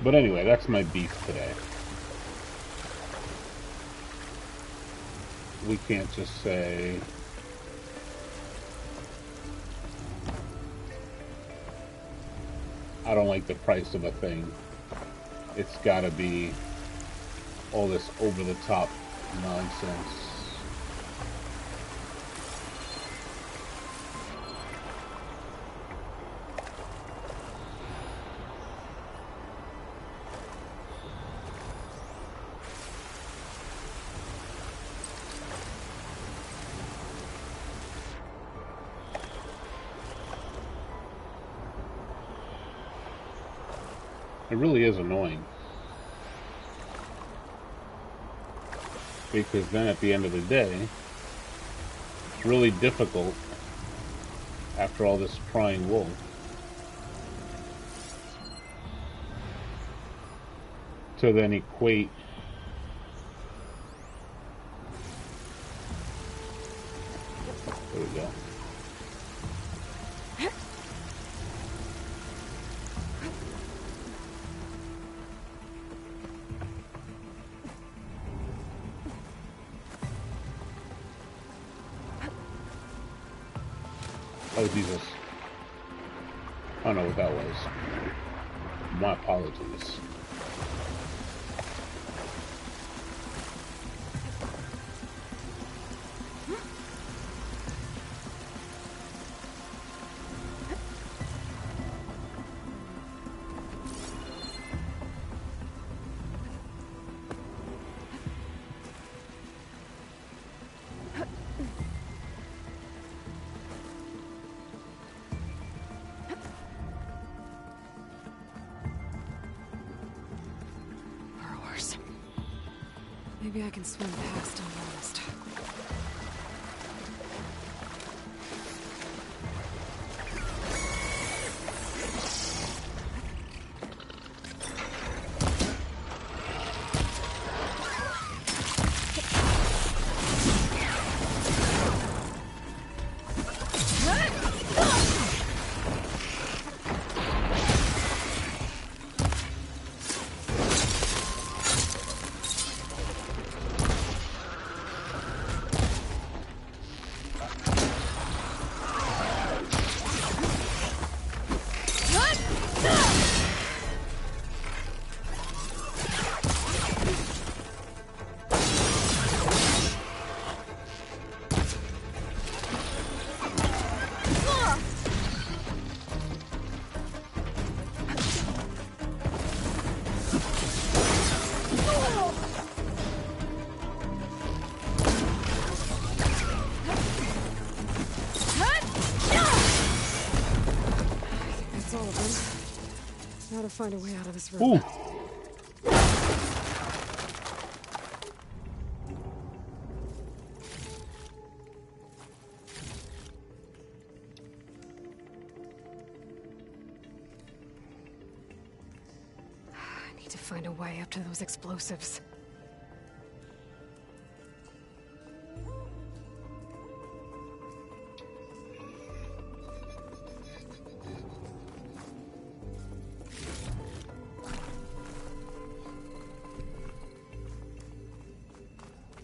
[SPEAKER 4] But anyway, that's my beef today. We can't just say, I don't like the price of a thing. It's gotta be all this over-the-top nonsense. It really is annoying. Because then at the end of the day, it's really difficult after all this prying wool to then equate there we go. Oh, Jesus. I don't know what that was. My apologies.
[SPEAKER 3] Maybe I can swim past unnoticed. Gotta find a way out of this room.
[SPEAKER 4] Ooh.
[SPEAKER 3] I need to find a way up to those explosives.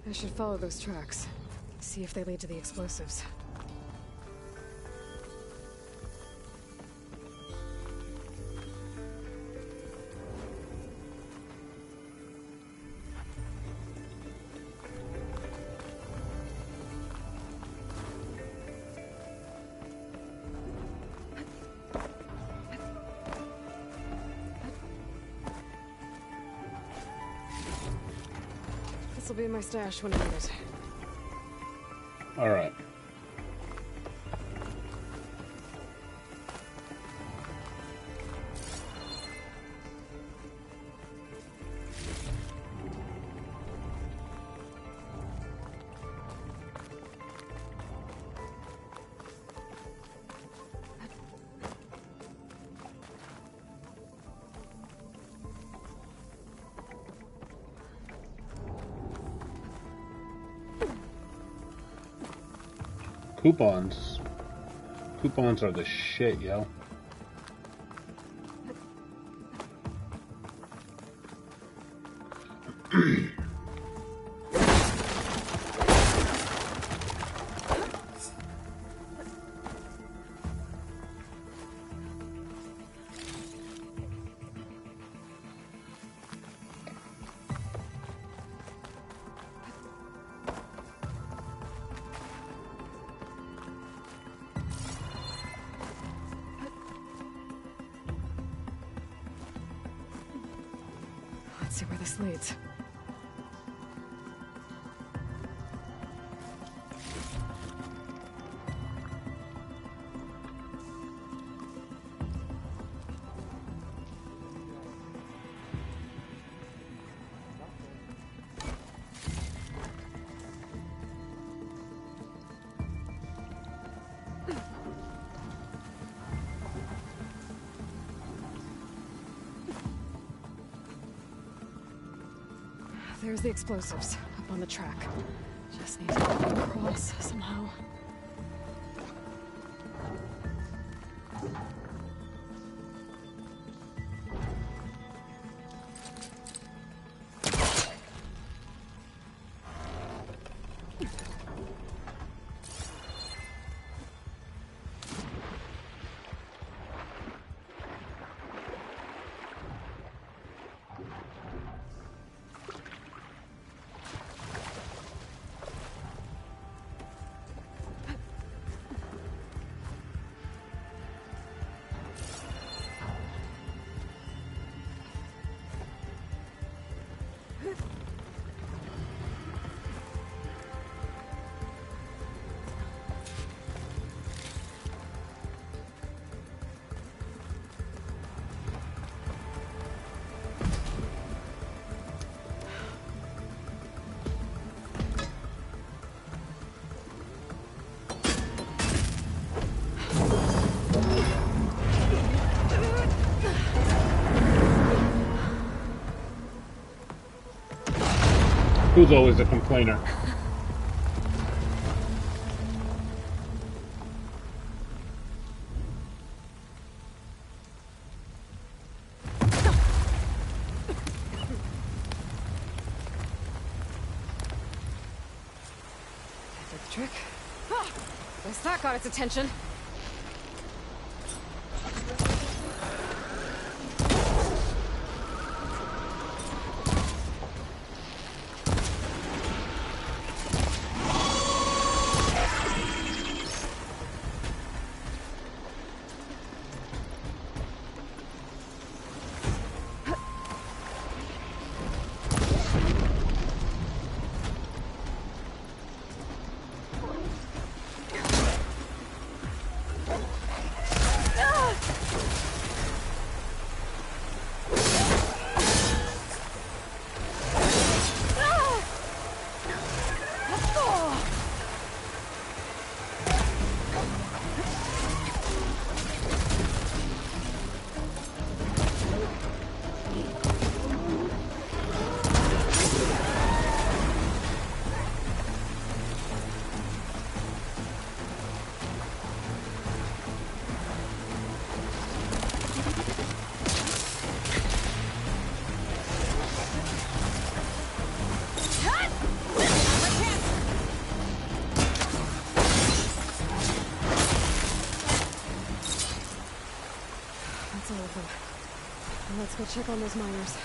[SPEAKER 3] I should follow those tracks. See if they lead to the explosives. This'll be in my stash when I need it.
[SPEAKER 4] All right. Coupons. Coupons are the shit, yo.
[SPEAKER 3] Let's see where this leads. There's the explosives, up on the track. Just need to get them across somehow.
[SPEAKER 4] Who's always a complainer?
[SPEAKER 3] That's the trick. Ah, guess that got its attention. That's all of them. Now let's go check on those miners.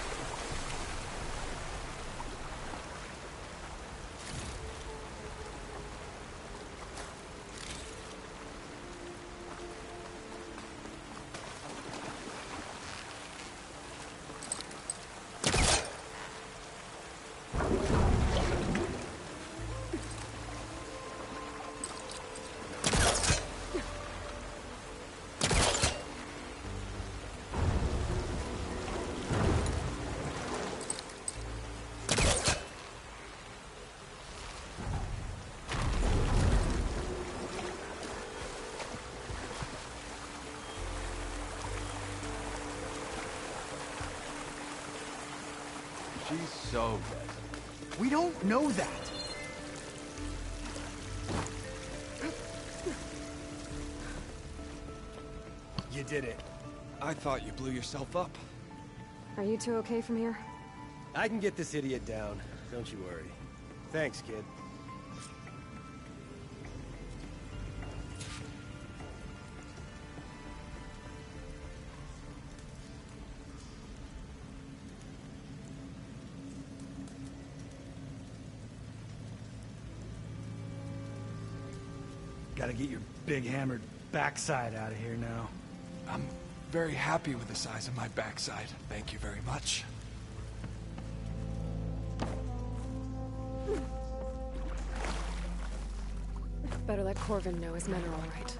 [SPEAKER 12] She's so dead. We don't know that. You did it. I thought you blew yourself up.
[SPEAKER 3] Are you two okay from here?
[SPEAKER 13] I can get this idiot down. Don't you worry. Thanks, kid.
[SPEAKER 11] Gotta get your big hammered backside out of here now.
[SPEAKER 12] I'm very happy with the size of my backside. Thank you very much.
[SPEAKER 3] Better let Corvin know his men are all right.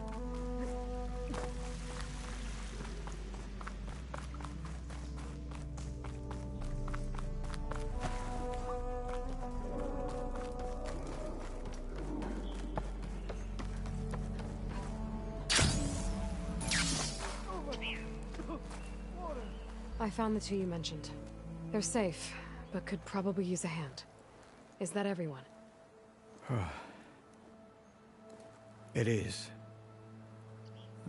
[SPEAKER 3] I found the two you mentioned. They're safe, but could probably use a hand. Is that everyone?
[SPEAKER 11] It is.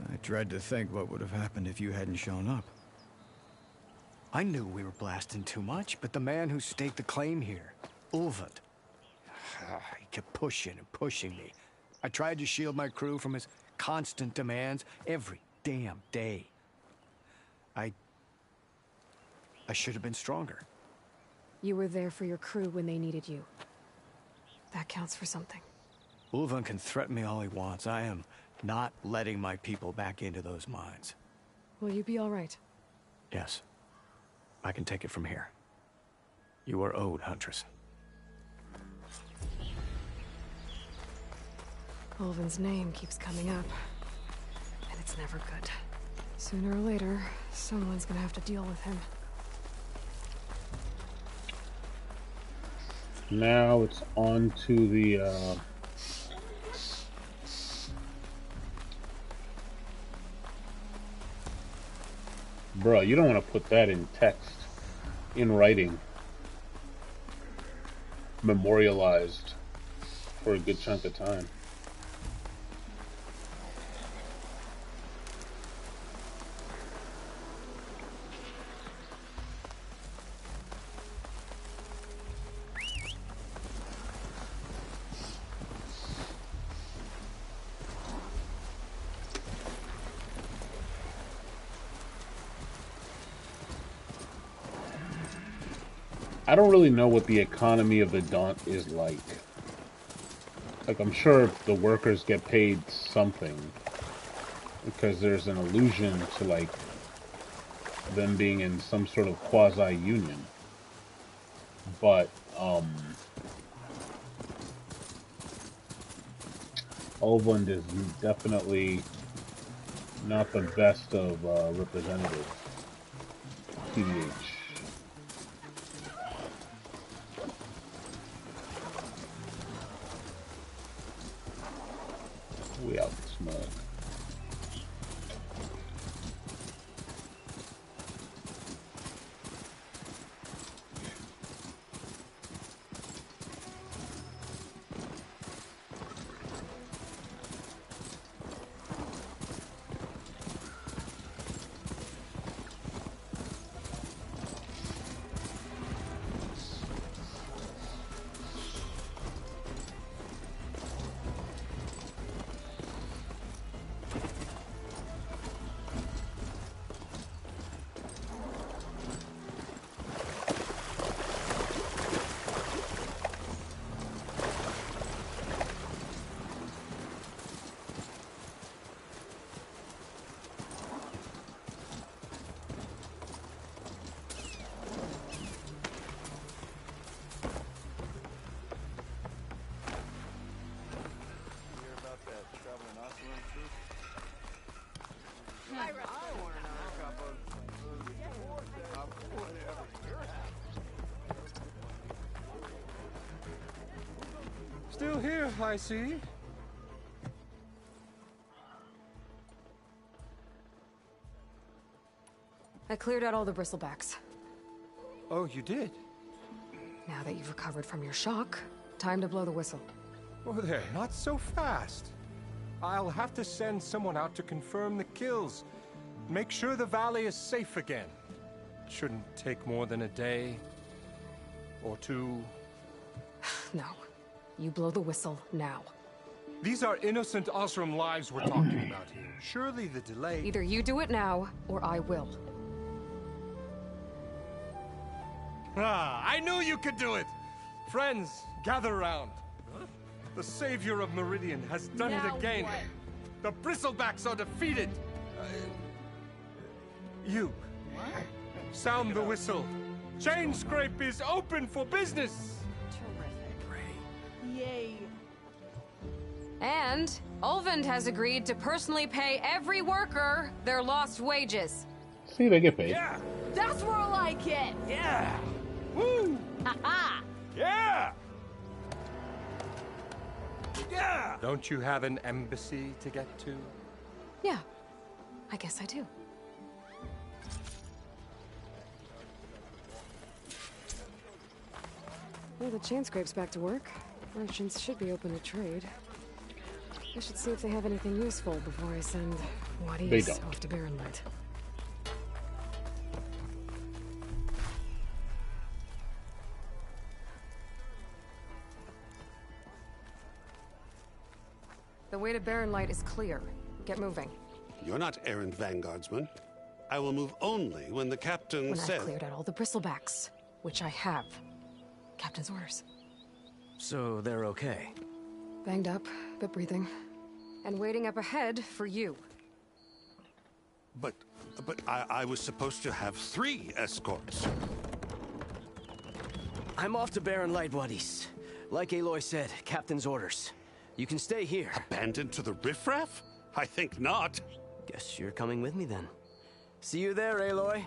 [SPEAKER 11] I dread to think what would have happened if you hadn't shown up.
[SPEAKER 13] I knew we were blasting too much, but the man who staked the claim here, Ulvund, he kept pushing and pushing me. I tried to shield my crew from his constant demands every damn day. I should have been stronger.
[SPEAKER 3] You were there for your crew when they needed you. That counts for something.
[SPEAKER 13] Ulvund can threaten me all he wants. I am not letting my people back into those mines.
[SPEAKER 3] Will you be all right?
[SPEAKER 13] Yes. I can take it from here. You are owed, Huntress.
[SPEAKER 3] Ulvund's name keeps coming up. And it's never good. Sooner or later, someone's gonna have to deal with him.
[SPEAKER 4] Now it's on to the bruh, you don't want to put that in text, in writing, memorialized for a good chunk of time. I don't really know what the economy of the Daunt is like. Like, I'm sure the workers get paid something, because there's an allusion to, like, them being in some sort of quasi-union. But, Ulvund is definitely not the best of representatives. TBH. We out this mug.
[SPEAKER 2] Still here, I see.
[SPEAKER 3] I cleared out all the bristlebacks.
[SPEAKER 2] Oh, you did?
[SPEAKER 3] Now that you've recovered from your shock, time to blow the whistle.
[SPEAKER 2] Oh, there, not so fast. I'll have to send someone out to confirm the kills. Make sure the valley is safe again. Shouldn't take more than a day or two.
[SPEAKER 3] No. You blow the whistle now.
[SPEAKER 2] These are innocent Osram lives we're talking about here. Surely the delay...
[SPEAKER 3] Either you do it now, or I will.
[SPEAKER 2] Ah, I knew you could do it! Friends, gather round. The savior of Meridian has done it again. What? The Bristlebacks are defeated. You. What? Sound the whistle. Chainscrape is open for business.
[SPEAKER 6] Yay.
[SPEAKER 3] And Ulvund has agreed to personally pay every worker their lost wages.
[SPEAKER 4] See, they get paid.
[SPEAKER 6] Yeah. That's where I like it.
[SPEAKER 2] Yeah. Woo.
[SPEAKER 6] Ha-ha.
[SPEAKER 2] Yeah. Yeah. Don't you have an embassy to get to?
[SPEAKER 3] Yeah. I guess I do. Well, the chain scrape's back to work. Merchants should be open to trade. I should see if they have anything useful before I send Wadis off to Barren Light. The way to Barren Light is clear. Get moving.
[SPEAKER 14] You're not errant vanguardsman. I will move only when the captain
[SPEAKER 3] When
[SPEAKER 14] says...
[SPEAKER 3] I've cleared out all the bristlebacks, which I have. Captain's orders.
[SPEAKER 13] So they're okay?
[SPEAKER 3] Banged up, but breathing. And waiting up ahead for you.
[SPEAKER 14] But I was supposed to have 3 escorts.
[SPEAKER 13] I'm off to Barren Light, Wadis. Like Aloy said, Captain's orders. You can stay here.
[SPEAKER 14] Abandoned to the riffraff? I think not.
[SPEAKER 13] Guess you're coming with me then. See you there, Aloy.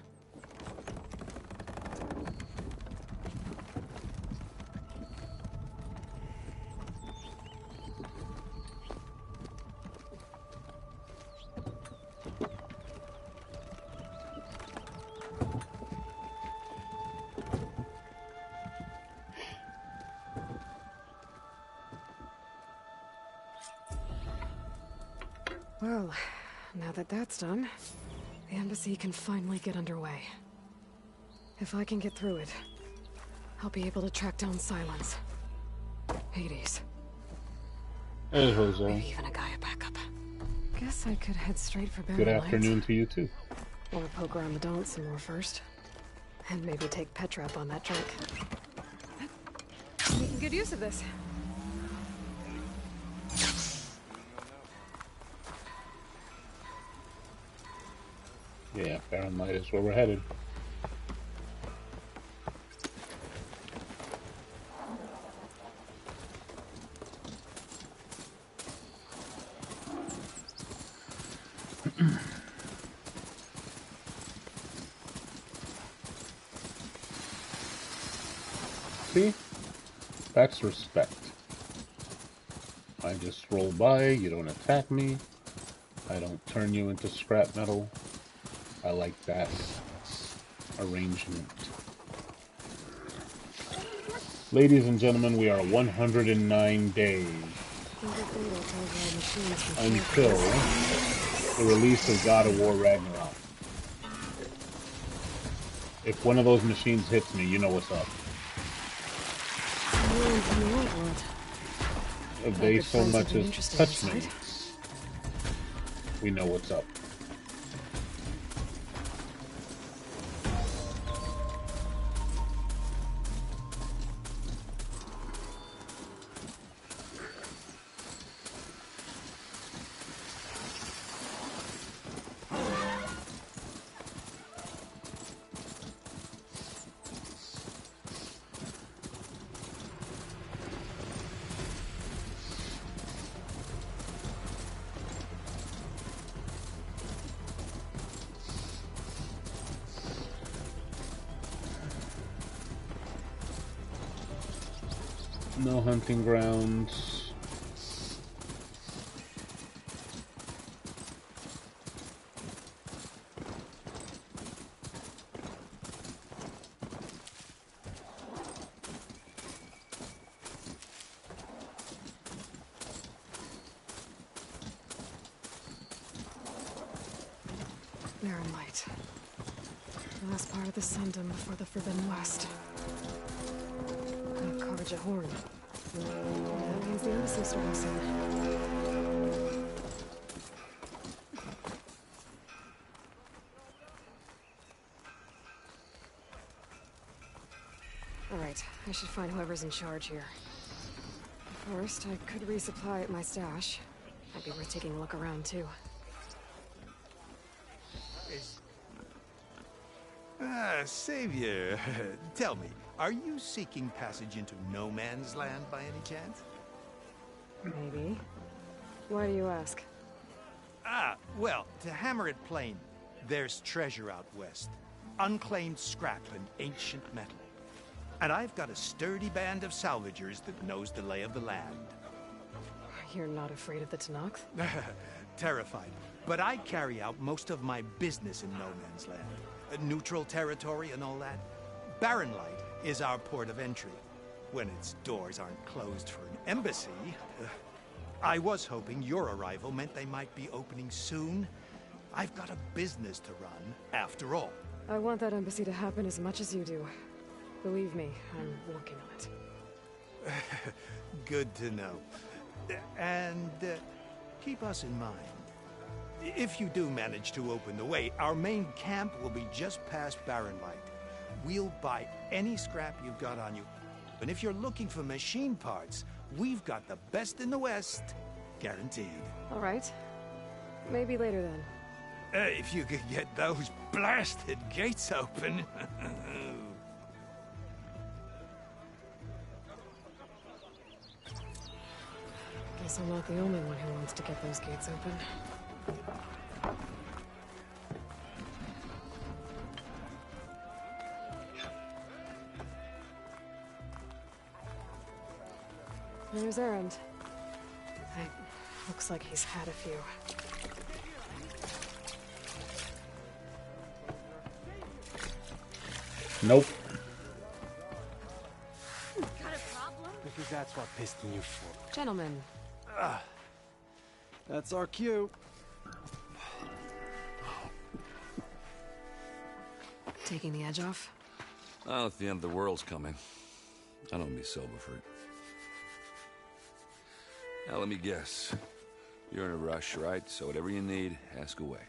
[SPEAKER 3] Well, now that that's done, the embassy can finally get underway. If I can get through it, I'll be able to track down Silence. Hades.
[SPEAKER 4] Hey, Jose.
[SPEAKER 3] Maybe even a Gaia backup. Guess I could head straight for Barren
[SPEAKER 4] Good
[SPEAKER 3] Light.
[SPEAKER 4] afternoon to you, too.
[SPEAKER 3] Or poke around the Daunt some more first. And maybe take Petra up on that drink. Making good use of this.
[SPEAKER 4] Yeah, Barren Light is where we're headed. See? That's respect. I just roll by, you don't attack me, I don't turn you into scrap metal. I like that arrangement. Ladies and gentlemen, we are 109 days until the release of God of War Ragnarok. If one of those machines hits me, you know what's up. If they so much as touch me, we know what's up. No hunting grounds.
[SPEAKER 3] Barren Light. The last part of the Sundom before the Forbidden West. A Karja horn. That means the embassy starting soon. Alright, I should find whoever's in charge here. First, I could resupply at my stash. Might be worth taking a look around, too.
[SPEAKER 12] Savior, tell me, are you seeking passage into no man's land by any chance?
[SPEAKER 3] Maybe. Why do you ask?
[SPEAKER 12] Well, to hammer it plain, there's treasure out west. Unclaimed scrap and ancient metal. And I've got a sturdy band of salvagers that knows the lay of the land.
[SPEAKER 3] You're not afraid of the Tenakth?
[SPEAKER 12] Terrified. But I carry out most of my business in no man's land. Neutral territory and all that. Barren Light is our port of entry. when its doors aren't closed for an embassy. I was hoping your arrival meant they might be opening soon. I've got a business to run, after all.
[SPEAKER 3] I want that embassy to happen as much as you do. Believe me, I'm working on it.
[SPEAKER 12] Good to know. And keep us in mind. If you do manage to open the way, our main camp will be just past Barren Light. We'll buy any scrap you've got on you. And if you're looking for machine parts, we've got the best in the West. Guaranteed.
[SPEAKER 3] All right. Maybe later then.
[SPEAKER 12] If you could get those blasted gates open.
[SPEAKER 3] Guess I'm not the only one who wants to get those gates open. There's Errand. Looks like he's had a few.
[SPEAKER 4] Nope.
[SPEAKER 15] Got a problem?
[SPEAKER 13] Because that's what pissed you for.
[SPEAKER 3] Gentlemen.
[SPEAKER 13] That's our cue.
[SPEAKER 3] Taking the edge off?
[SPEAKER 7] Oh, if the end of the world's coming, I don't be sober for it. Now, let me guess. You're in a rush, right? So whatever you need, ask away.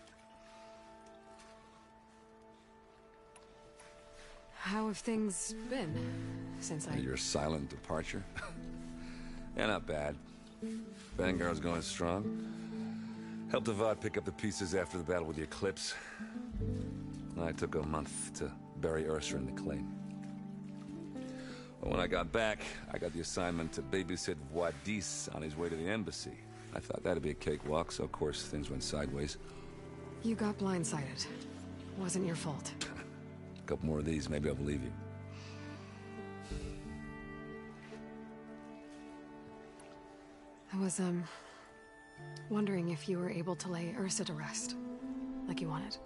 [SPEAKER 3] How have things been since
[SPEAKER 7] Your silent departure? Yeah, not bad. Vanguard's going strong. Helped Avad pick up the pieces after the battle with the Eclipse. I took a month to bury Ursa in the claim. But when I got back, I got the assignment to babysit Wadis on his way to the embassy. I thought that'd be a cakewalk, so of course things went sideways.
[SPEAKER 3] You got blindsided. Wasn't your fault.
[SPEAKER 7] A couple more of these, maybe I'll believe you.
[SPEAKER 3] I was, wondering if you were able to lay Ursa to rest, like you wanted.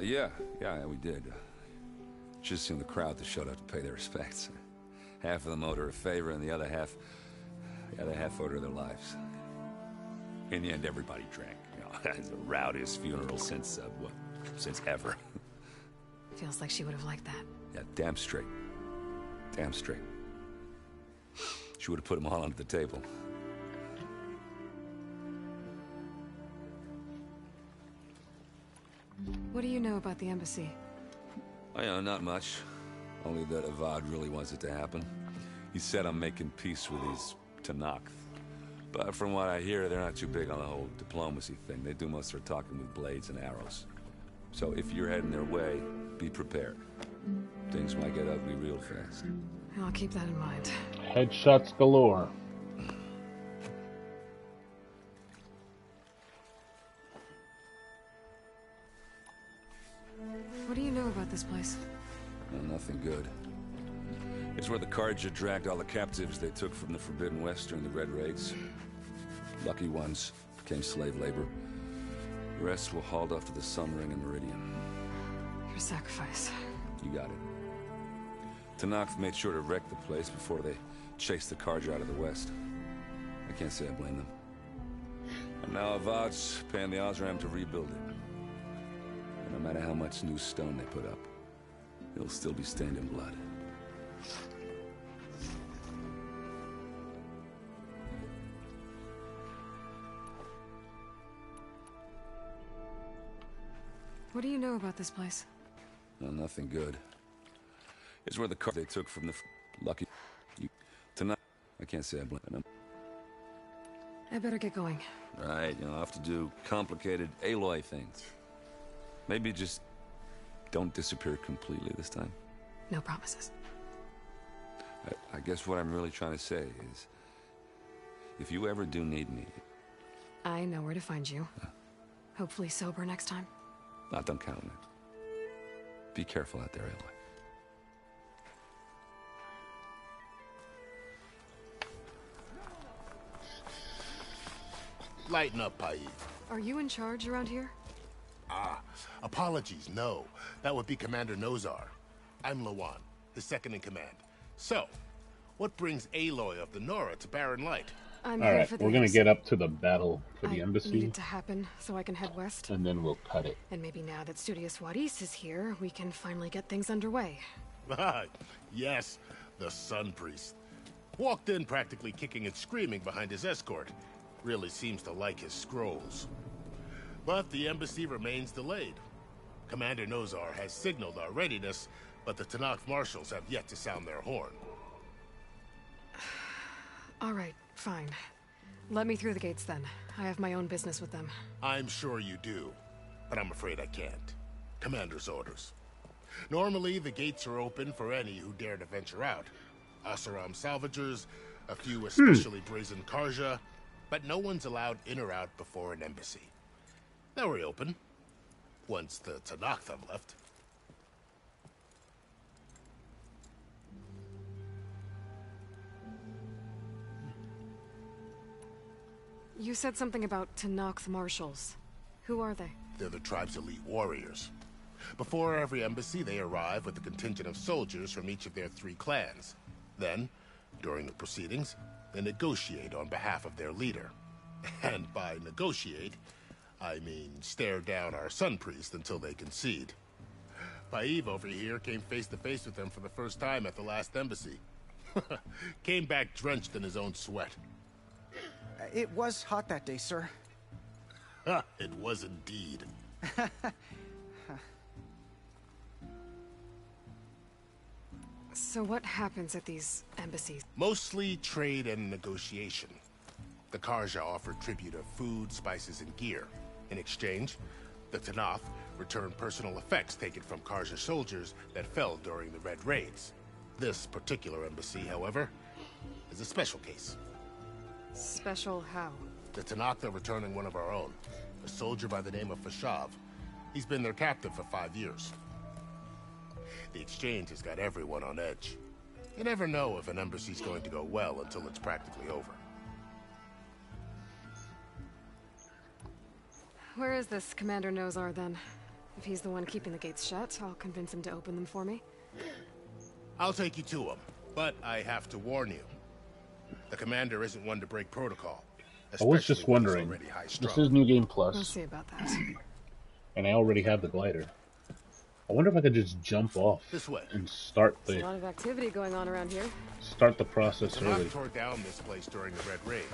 [SPEAKER 7] Yeah, we did. Just seemed the crowd that showed up to pay their respects. Half of them owed her a favor, and the other half owed her their lives. In the end, everybody drank. You know, it's the rowdiest funeral since ever.
[SPEAKER 3] Feels like she would have liked that.
[SPEAKER 7] Yeah, damn straight. Damn straight. She would have put them all under the table.
[SPEAKER 3] What do you know about the embassy?
[SPEAKER 7] Oh, yeah, not much. Only that Avad really wants it to happen. He said I'm making peace with these Tanakh. But from what I hear, they're not too big on the whole diplomacy thing. They do most of their talking with blades and arrows. So if you're heading their way, be prepared. Things might get ugly real fast.
[SPEAKER 3] I'll keep that in mind.
[SPEAKER 4] Headshots galore.
[SPEAKER 3] What do you know about this place?
[SPEAKER 7] Well, nothing good. It's where the Carja dragged all the captives they took from the Forbidden West during the Red Raids. Lucky ones became slave labor. The rest were hauled off to the Sun Ring and Meridian.
[SPEAKER 3] Your sacrifice.
[SPEAKER 7] You got it. Tanakh made sure to wreck the place before they chased the Carja out of the West. I can't say I blame them. And now Avad's paying the Osram to rebuild it. And no matter how much new stone they put up, it'll still be stained in blood.
[SPEAKER 3] What do you know about this place?
[SPEAKER 7] Well, nothing good. It's where the car they took from the Lucky. Tonight, I can't say I blame them.
[SPEAKER 3] I better get going.
[SPEAKER 7] Right, I'll have to do complicated Aloy things. Maybe just don't disappear completely this time.
[SPEAKER 3] No promises.
[SPEAKER 7] I guess what I'm really trying to say is, if you ever do need me...
[SPEAKER 3] I know where to find you. Hopefully sober next time.
[SPEAKER 7] Don't count on it. Be careful out there, Aloy.
[SPEAKER 16] Lighten up, Paid.
[SPEAKER 3] Are you in charge around here?
[SPEAKER 16] Apologies, no. That would be Commander Nozar. I'm Lawan, his second in command. So, What brings Aloy of the Nora to Barren Light?
[SPEAKER 3] I'm
[SPEAKER 4] All
[SPEAKER 3] here
[SPEAKER 4] right,
[SPEAKER 3] for the
[SPEAKER 4] we're gonna
[SPEAKER 3] embassy.
[SPEAKER 4] get up to the battle for the
[SPEAKER 3] Need
[SPEAKER 4] embassy,
[SPEAKER 3] it to happen so I can head west.
[SPEAKER 4] and then we'll cut it.
[SPEAKER 3] And maybe now that Studious Juarez is here, we can finally get things underway.
[SPEAKER 16] Yes, the Sun Priest. Walked in practically kicking and screaming behind his escort. Really seems to like his scrolls. But the embassy remains delayed. Commander Nozar has signaled our readiness, but the Tanakh marshals have yet to sound their horn.
[SPEAKER 3] All right, fine. Let me through the gates then. I have my own business with them.
[SPEAKER 16] I'm sure you do, but I'm afraid I can't. Commander's orders. Normally, the gates are open for any who dare to venture out. Asaram salvagers, a few especially brazen Karja, but no one's allowed in or out before an embassy. They'll reopen, once the Tanakh have left.
[SPEAKER 3] You said something about Tanakh marshals. Who are they?
[SPEAKER 16] They're the tribe's elite warriors. Before every embassy, they arrive with a contingent of soldiers from each of their 3 clans. Then, during the proceedings, they negotiate on behalf of their leader. And by negotiate, I mean stare down our Sun Priest until they concede. Paiv over here came face to face with them for the first time at the last embassy. Came back drenched in his own sweat.
[SPEAKER 17] It was hot that day, sir.
[SPEAKER 16] It was indeed.
[SPEAKER 3] So what happens at these embassies?
[SPEAKER 16] Mostly trade and negotiation. The Karja offer tribute of food, spices, and gear. In exchange, the Tanakh return personal effects taken from Karja soldiers that fell during the Red Raids. This particular embassy, however, is a special case.
[SPEAKER 3] Special how?
[SPEAKER 16] The Tanakh are returning one of our own, a soldier by the name of Fashav. He's been their captive for 5 years. The exchange has got everyone on edge. You never know if an embassy's going to go well until it's practically over.
[SPEAKER 3] Where is this Commander Nozar, then? If he's the one keeping the gates shut, I'll convince him to open them for me.
[SPEAKER 16] I'll take you to him, but I have to warn you. The commander isn't one to break protocol.
[SPEAKER 4] I was just wondering, this is New Game Plus.
[SPEAKER 3] We'll see about that.
[SPEAKER 4] And I already have the glider. I wonder if I could just jump off
[SPEAKER 16] this way
[SPEAKER 4] and start
[SPEAKER 3] There's a lot of activity going on around here.
[SPEAKER 4] the process
[SPEAKER 16] the
[SPEAKER 4] early.
[SPEAKER 16] Tanakh tore down this place during the Red Raids.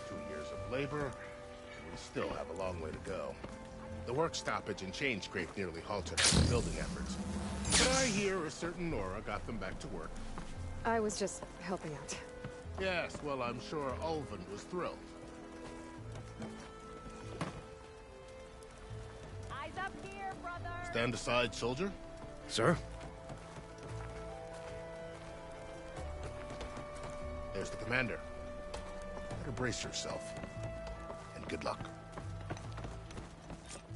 [SPEAKER 16] 2 years of labor, and we still have a long way to go. The work stoppage and chain scrape nearly halted the building efforts. But I hear a certain Nora got them back to work.
[SPEAKER 3] I was just helping out.
[SPEAKER 16] Yes, well, I'm sure Ulvin was thrilled.
[SPEAKER 15] Eyes up here, brother.
[SPEAKER 16] Stand aside, soldier.
[SPEAKER 13] Sir?
[SPEAKER 16] There's the commander. Better brace yourself. And good luck.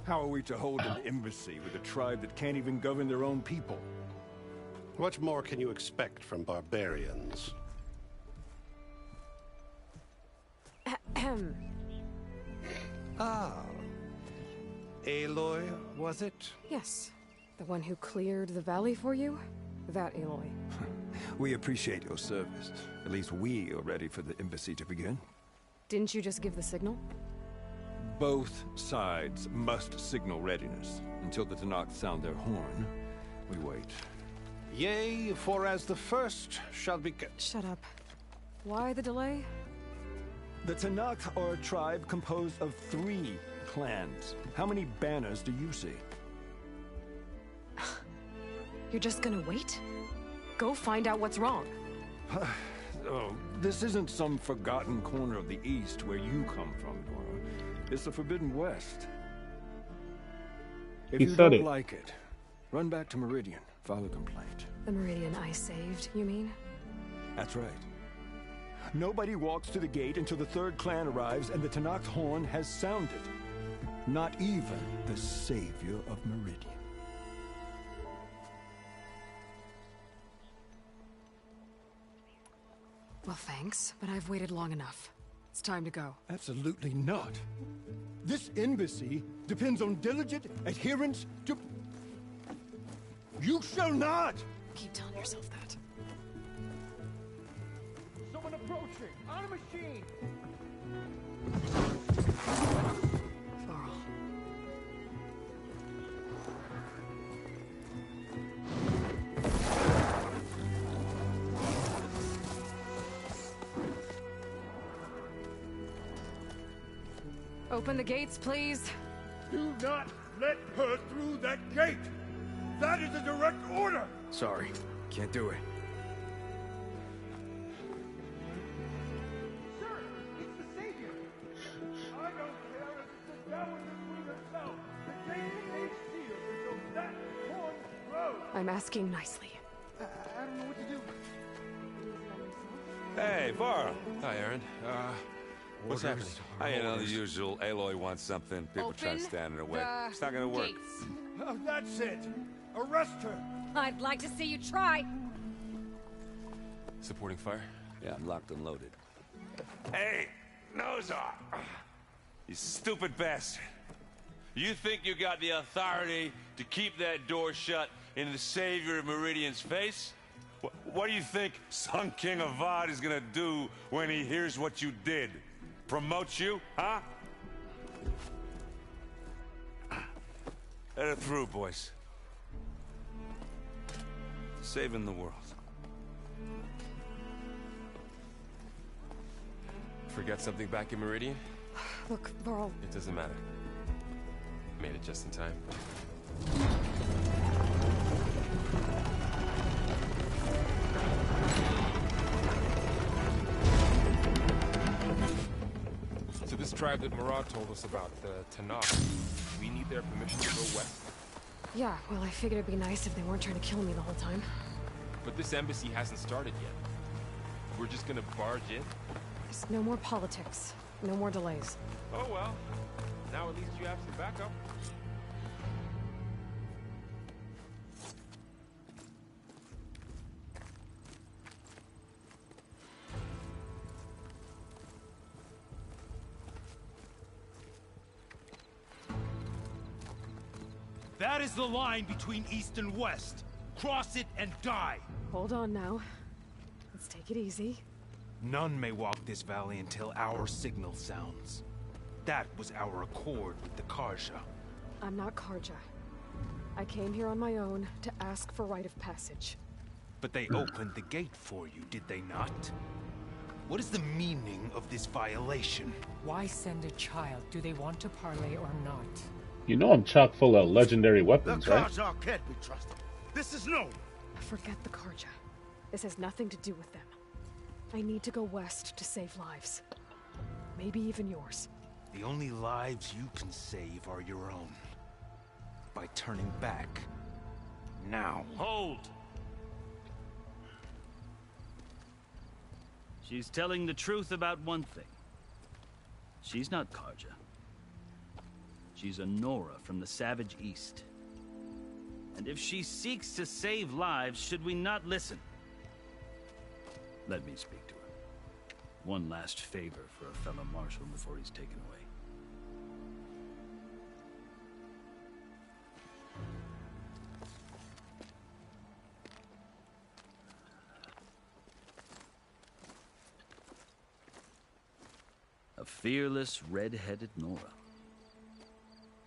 [SPEAKER 18] How are we to hold an embassy with a tribe that can't even govern their own people?
[SPEAKER 14] What more can you expect from barbarians?
[SPEAKER 17] Ah. Aloy, was it?
[SPEAKER 3] Yes. The one who cleared the valley for you? That Aloy.
[SPEAKER 18] We appreciate your service. At least we are ready for the embassy to begin.
[SPEAKER 3] Didn't you just give the signal?
[SPEAKER 18] Both sides must signal readiness. Until the Tanakh sound their horn, we wait.
[SPEAKER 14] Yea, for as the first shall be kept.
[SPEAKER 3] Shut up. Why the delay?
[SPEAKER 18] The Tanakh are a tribe composed of 3 clans. How many banners do you see?
[SPEAKER 3] You're just gonna wait? Go find out what's wrong.
[SPEAKER 18] Oh, this isn't some forgotten corner of the East where you come from, Nora. It's the Forbidden West. If
[SPEAKER 4] He
[SPEAKER 18] you
[SPEAKER 4] said
[SPEAKER 18] don't
[SPEAKER 4] it.
[SPEAKER 18] like it, run back to Meridian, file a complaint.
[SPEAKER 3] The Meridian I saved, you mean?
[SPEAKER 18] That's right. Nobody walks to the gate until the 3rd clan arrives and the Tanakh's horn has sounded. Not even the savior of Meridian.
[SPEAKER 3] Well, thanks, but I've waited long enough. It's time to go.
[SPEAKER 18] Absolutely not. This embassy depends on diligent adherence to... You shall not!
[SPEAKER 3] Keep telling yourself that.
[SPEAKER 18] approaching! On a machine!
[SPEAKER 3] Varl. Open the gates, please.
[SPEAKER 18] Do not let her through that gate! That is a direct order!
[SPEAKER 13] Sorry, can't do it.
[SPEAKER 18] Sir, it's the Savior! I don't care if it's the devil in the queen herself! The gate ain't sealed until that horn blows!
[SPEAKER 3] I'm asking nicely.
[SPEAKER 11] I don't know what to do.
[SPEAKER 7] Hey, Varl.
[SPEAKER 8] Hi, Aaron. What's happening?
[SPEAKER 7] You know, the usual. Aloy wants something. People try to stand in her way. It's not gonna work.
[SPEAKER 18] Oh, that's it! Arrest her!
[SPEAKER 15] I'd like to see you try.
[SPEAKER 8] Supporting fire?
[SPEAKER 7] Yeah, I'm locked and loaded. Hey, Nozar! You stupid bastard. You think you got the authority to keep that door shut in the Savior of Meridian's face? What do you think Sun King Avad is gonna do when he hears what you did? Promote you, huh? Let her through, boys. Saving the world.
[SPEAKER 8] Forgot something back in Meridian?
[SPEAKER 3] Look, Varl.
[SPEAKER 8] It doesn't matter. Made it just in time. So this tribe that Murad told us about, the Tanakh, we need their permission to go west?
[SPEAKER 3] Yeah, well, I figured it'd be nice if they weren't trying to kill me the whole time.
[SPEAKER 8] But this embassy hasn't started yet. We're just gonna barge in?
[SPEAKER 3] Just no more politics. No more delays.
[SPEAKER 8] Oh well. Now at least you have some backup.
[SPEAKER 12] That is the line between East and West. Cross it and die.
[SPEAKER 3] Hold on now. Let's take it easy.
[SPEAKER 12] None may walk this valley until our signal sounds. That was our accord with the Karja.
[SPEAKER 3] I'm not Karja. I came here on my own to ask for rite of passage.
[SPEAKER 12] But they opened the gate for you, did they not? What is the meaning of this violation?
[SPEAKER 19] Why send a child? Do they want to parley or not?
[SPEAKER 4] You know I'm chock full of legendary weapons, right?
[SPEAKER 18] Karja can't be trusted. This is no.
[SPEAKER 3] Forget the Karja. This has nothing to do with them. I need to go west to save lives. Maybe even yours.
[SPEAKER 12] The only lives you can save are your own. By turning back. Now.
[SPEAKER 20] Hold! She's telling the truth about one thing. She's not Karja. She's a Nora from the Savage East. And if she seeks to save lives, should we not listen? Let me speak to her. One last favor for a fellow marshal before he's taken away. A fearless, red-headed Nora.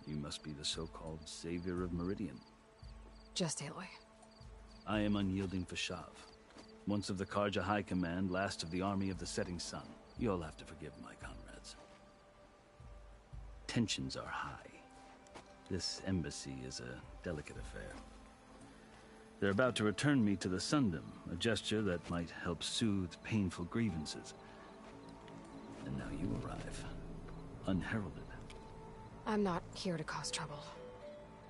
[SPEAKER 20] You must be the so-called savior of Meridian.
[SPEAKER 3] Just Aloy.
[SPEAKER 20] I am unyielding Fashav. Once of the Karja High Command, last of the army of the setting sun. You'll have to forgive my comrades. Tensions are high. This embassy is a delicate affair. They're about to return me to the Sundom, a gesture that might help soothe painful grievances. And now you arrive, unheralded.
[SPEAKER 3] I'm not here to cause trouble.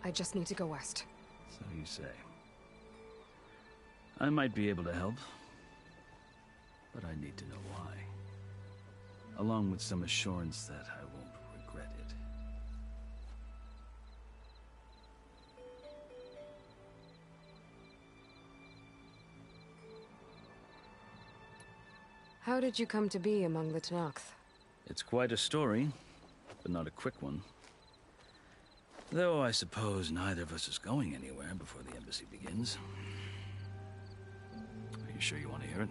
[SPEAKER 3] I just need to go west.
[SPEAKER 20] So you say. I might be able to help, but I need to know why. Along with some assurance that I won't regret it.
[SPEAKER 3] How did you come to be among the Tanakh?
[SPEAKER 20] It's quite a story, but not a quick one. Though I suppose neither of us is going anywhere before the embassy begins. Are you sure you want to hear it?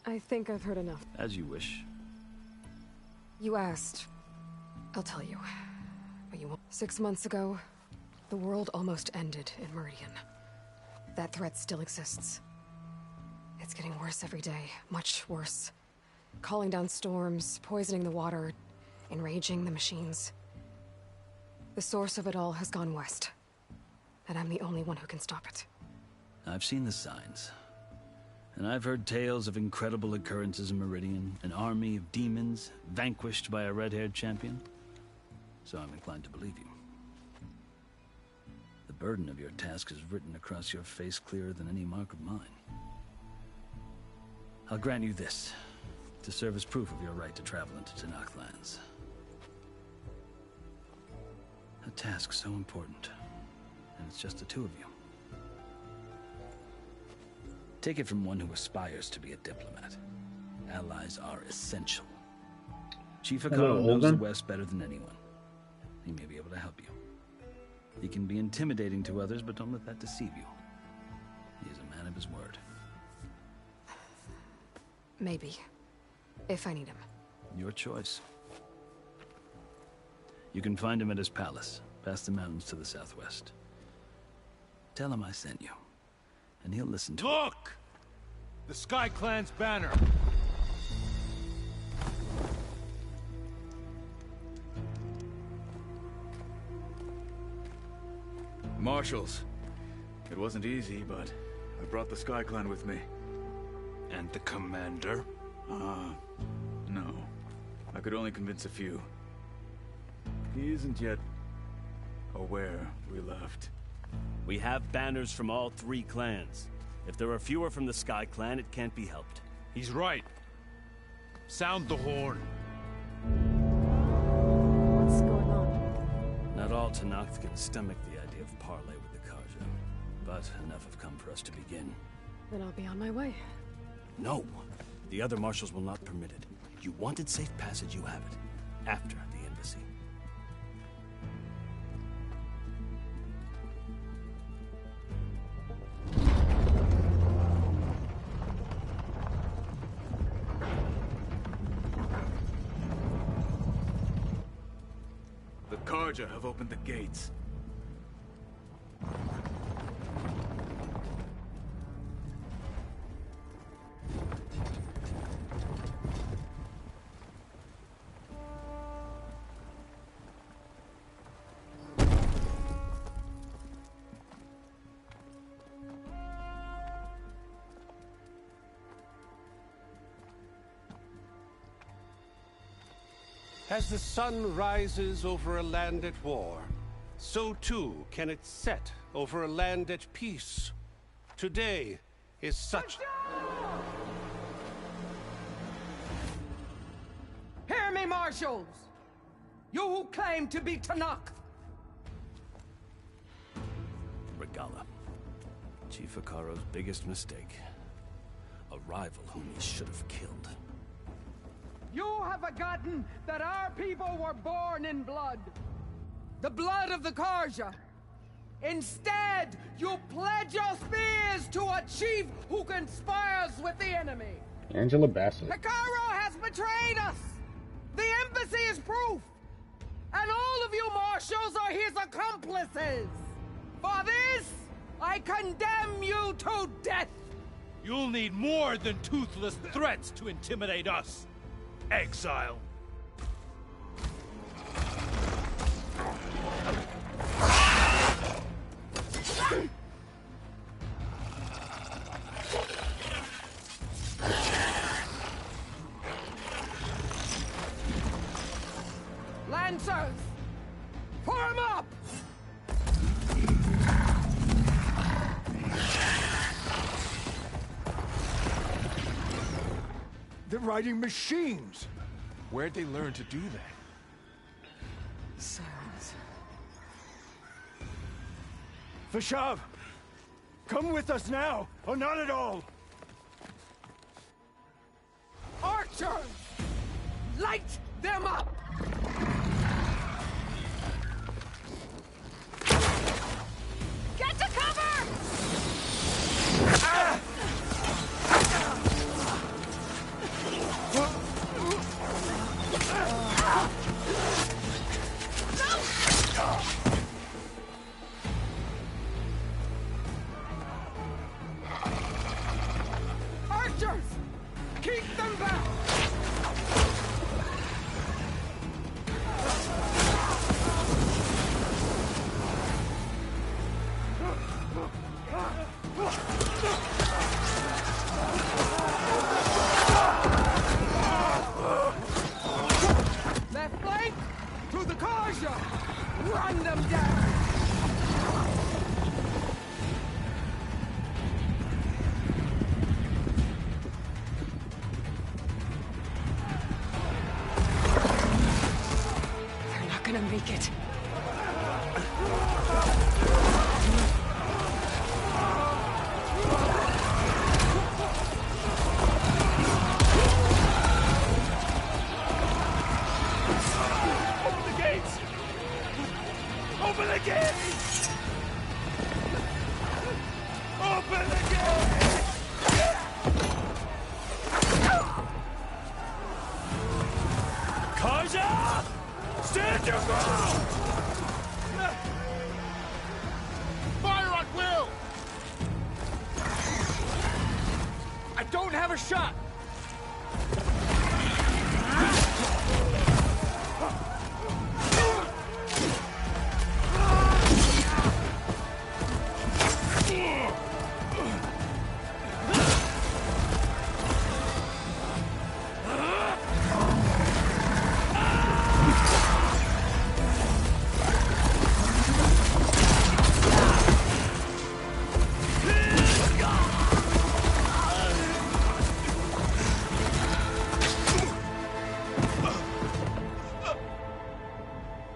[SPEAKER 3] I think I've heard enough.
[SPEAKER 20] As you wish.
[SPEAKER 3] You asked. I'll tell you. But you won't. 6 months ago, the world almost ended in Meridian. That threat still exists. It's getting worse every day. Much worse. Calling down storms, poisoning the water, enraging the machines. The source of it all has gone west. And I'm the only one who can stop it.
[SPEAKER 20] I've seen the signs. And I've heard tales of incredible occurrences in Meridian, an army of demons vanquished by a red-haired champion. So I'm inclined to believe you. The burden of your task is written across your face clearer than any mark of mine. I'll grant you this, to serve as proof of your right to travel into Tenakth lands. A task so important, and it's just the two of you. Take it from one who aspires to be a diplomat. Allies are essential. Chief Akaro knows the West better than anyone. He may be able to help you. He can be intimidating to others, but don't let that deceive you. He is a man of his word.
[SPEAKER 3] Maybe. If I need him.
[SPEAKER 20] Your choice. You can find him at his palace, past the mountains to the southwest. Tell him I sent you, and he'll listen to it.
[SPEAKER 21] Look! The Sky Clan's banner!
[SPEAKER 22] Marshals. It wasn't easy, but I brought the Sky Clan with me.
[SPEAKER 21] And the commander?
[SPEAKER 22] No. I could only convince a few. He isn't yet aware we left.
[SPEAKER 23] We have banners from all 3 clans. If there are fewer from the Sky Clan, it can't be helped.
[SPEAKER 21] He's right. Sound the horn.
[SPEAKER 3] What's going on?
[SPEAKER 20] Not all Tenakth can stomach the idea of parley with the Karja, but enough have come for us to begin.
[SPEAKER 3] Then I'll be on my way.
[SPEAKER 20] No! The other marshals will not permit it. You wanted safe passage, you have it. After the embassy.
[SPEAKER 22] The Karja have opened the gates.
[SPEAKER 24] As the sun rises over a land at war, so too can it set over a land at peace. Today is such...
[SPEAKER 25] Hear me, marshals! You who claim to be Tenakth!
[SPEAKER 20] Regala. Chief Akaro's biggest mistake. A rival whom he should have killed.
[SPEAKER 25] You have forgotten that our people were born in blood. The blood of the Karja. Instead, you pledge your spears to a chief who conspires with the enemy.
[SPEAKER 4] Angela Bassett.
[SPEAKER 25] Akaro has betrayed us. The embassy is proof. And all of you marshals are his accomplices. For this, I condemn you to death.
[SPEAKER 21] You'll need more than toothless threats to intimidate us. Exile.
[SPEAKER 25] Lancers, form up!
[SPEAKER 18] They're riding machines!
[SPEAKER 8] Where'd they learn to do that?
[SPEAKER 3] Silence.
[SPEAKER 18] Vashav! Come with us now, or not at all!
[SPEAKER 25] Archers! Light them up!
[SPEAKER 15] Get to cover!
[SPEAKER 25] Keep them back! Left flank! To the Karja! Run them down!
[SPEAKER 3] They're not gonna make it.
[SPEAKER 21] Open the gates! Open the gates! Open the gates! Kaja! Stand your ground!
[SPEAKER 1] Fire at will!
[SPEAKER 21] I don't have a shot!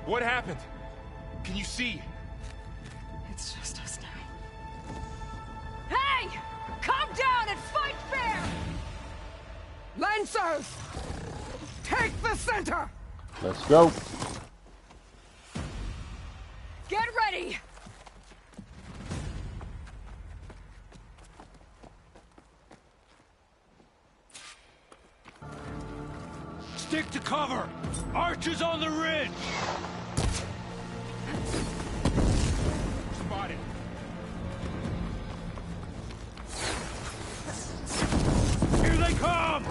[SPEAKER 21] What happened? Can you see?
[SPEAKER 3] It's just us now.
[SPEAKER 25] Hey! Come down and fight fair! Lancers! Take the center!
[SPEAKER 4] Let's go.
[SPEAKER 25] Get ready!
[SPEAKER 21] Stick to cover! Archers on the ridge! Spotted. Here they come!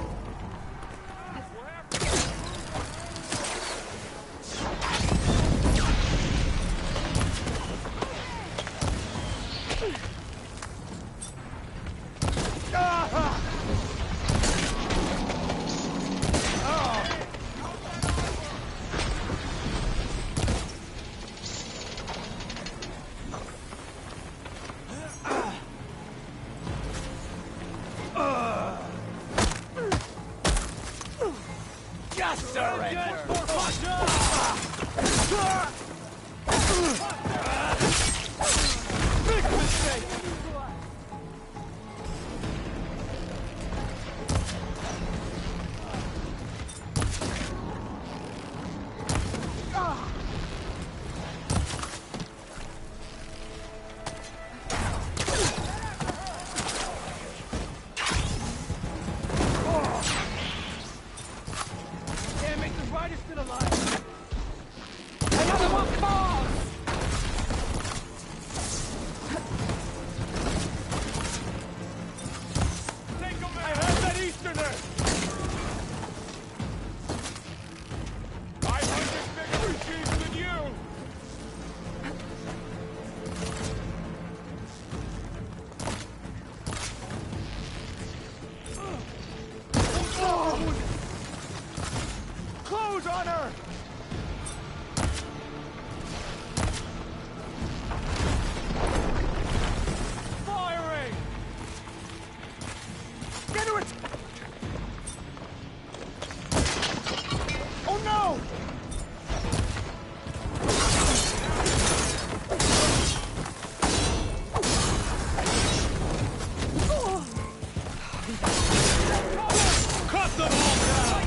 [SPEAKER 21] Just surrender! Big mistake! Damn it, the rider's still alive! Another one falls! Take him! I have that Easterner! 500 bigger machines than you! Close on her! Firing! Get to it! Oh no! Cut them all down!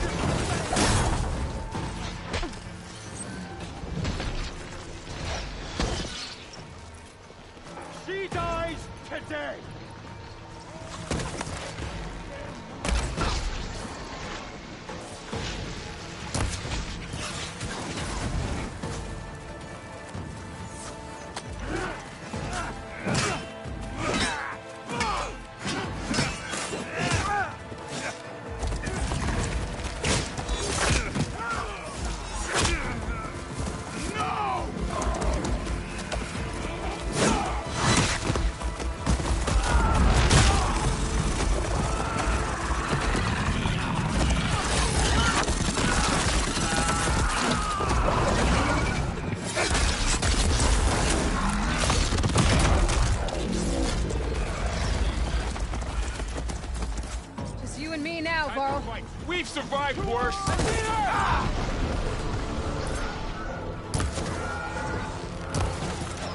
[SPEAKER 25] now, Varl.
[SPEAKER 8] We've survived worse.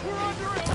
[SPEAKER 25] We're under it.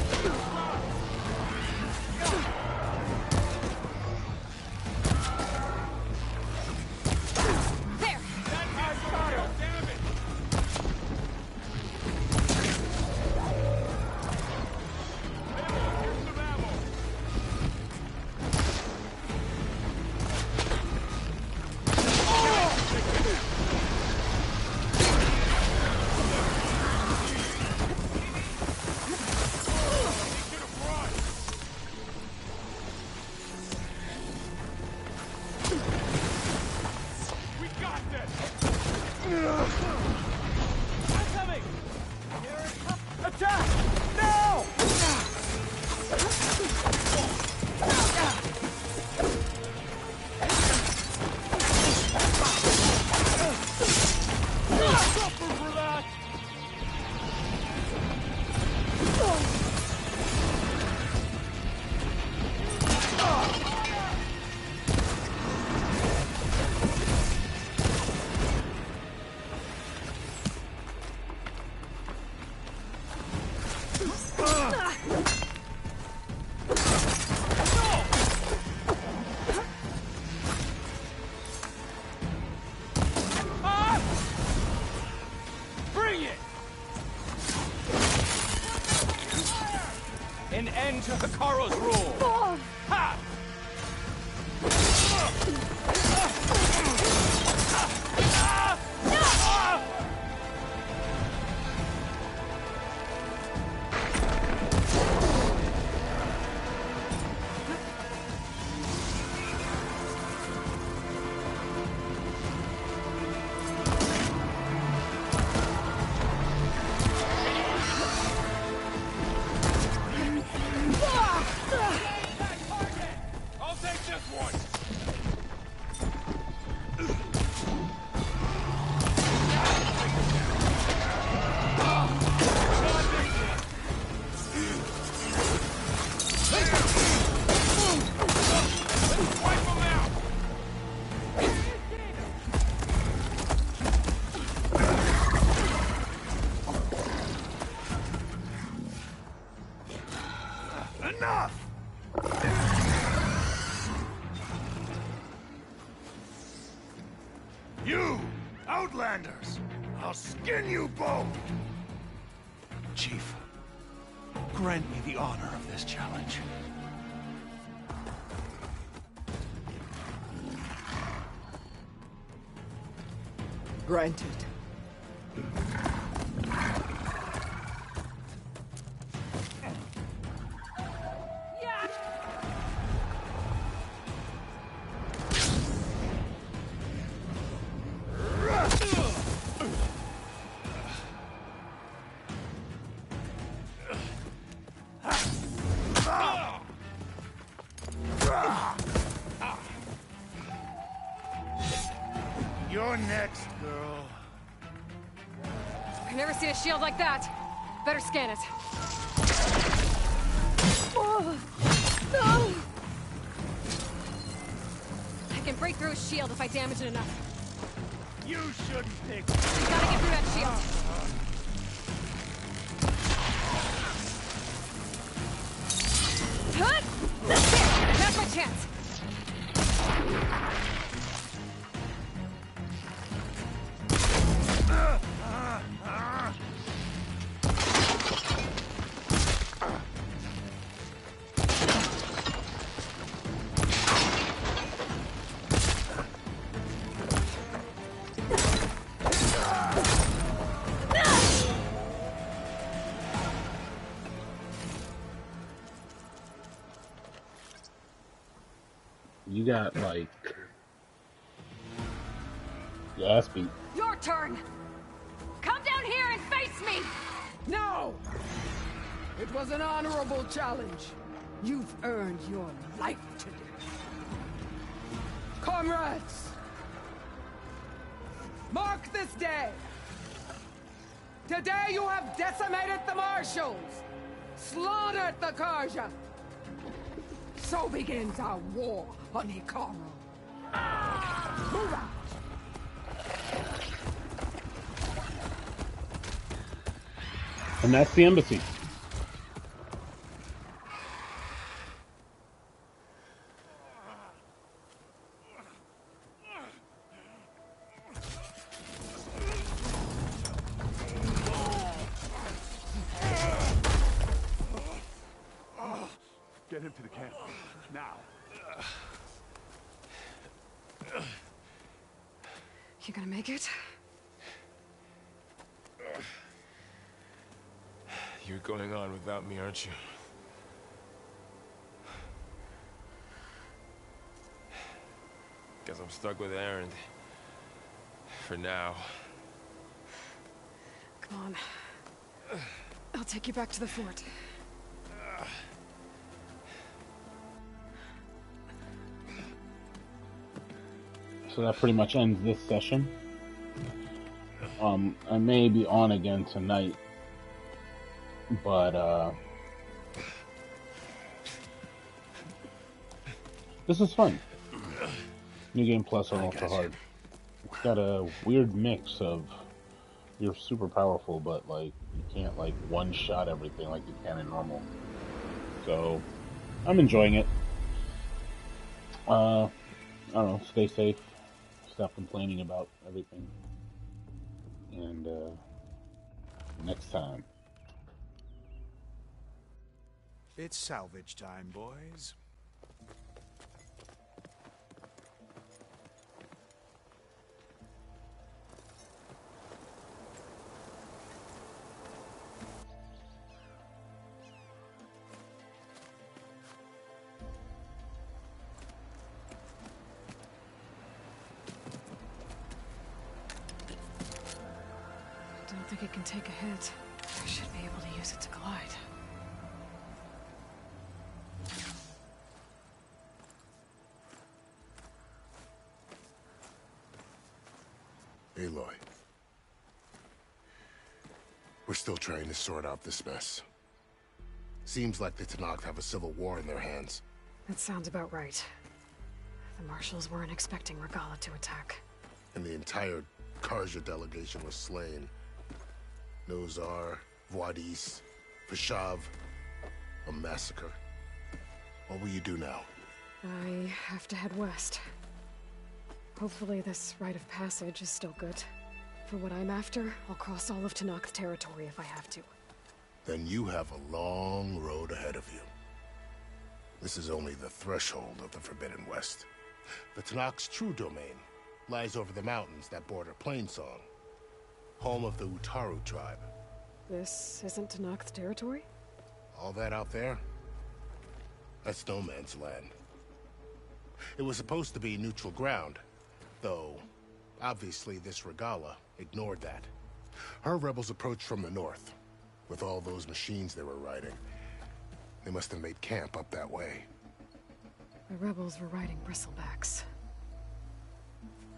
[SPEAKER 25] There.
[SPEAKER 8] An end to Hikaru's rule! Ha! I'll take this one! Wipe them out!
[SPEAKER 14] Enough! You, Outlanders! I'll skin you both!
[SPEAKER 12] Chief, grant me the honor of this challenge.
[SPEAKER 25] Granted.
[SPEAKER 14] You're next, girl.
[SPEAKER 3] I've never seen a shield like that. Better scan it. I can break through a shield if I damage it enough.
[SPEAKER 14] You shouldn't pick.
[SPEAKER 3] We gotta get through that shield. Huh? There! That's my chance.
[SPEAKER 4] You got, like, your ass beat.
[SPEAKER 3] Your turn! Come down here and face me!
[SPEAKER 25] No! It was an honorable challenge. You've earned your life today. Comrades! Mark this day! Today you have decimated the Marshals! Slaughtered the Karja! So begins our war on Hikaru.
[SPEAKER 4] And that's the embassy.
[SPEAKER 18] Get him to the camp. Now.
[SPEAKER 3] You gonna make it?
[SPEAKER 8] You're going on without me, aren't you? Guess I'm stuck with Aaron. For now.
[SPEAKER 3] Come on. I'll take you back to the fort.
[SPEAKER 4] So that pretty much ends this session. I may be on again tonight, but this is fun. New Game Plus on Ultra Hard. It's got a weird mix of you're super powerful, but like you can't like one-shot everything like you can in normal. So I'm enjoying it. I don't know. Stay safe. Stop complaining about everything. And next time.
[SPEAKER 12] It's salvage time, boys.
[SPEAKER 3] Don't think it can take a hit. I should be able to use it to glide.
[SPEAKER 16] Aloy. We're still trying to sort out this mess. Seems like the Tenakth have a civil war in their hands.
[SPEAKER 3] That sounds about right. The marshals weren't expecting Regala to attack.
[SPEAKER 16] And the entire Karja delegation was slain. Nozar, Voidis, Vashav. A massacre. What will you do now?
[SPEAKER 3] I have to head west. Hopefully this rite of passage is still good. For what I'm after, I'll cross all of Tenakth territory if I have to.
[SPEAKER 16] Then you have a long road ahead of you. This is only the threshold of the Forbidden West. The Tenakth's true domain lies over the mountains that border Plainsong, home of the Utaru tribe.
[SPEAKER 3] This isn't Tenakth territory?
[SPEAKER 16] All that out there? That's no man's land. It was supposed to be neutral ground, though obviously this Regala ignored that. Her rebels approached from the north, with all those machines they were riding. They must have made camp up that way.
[SPEAKER 3] The rebels were riding bristlebacks.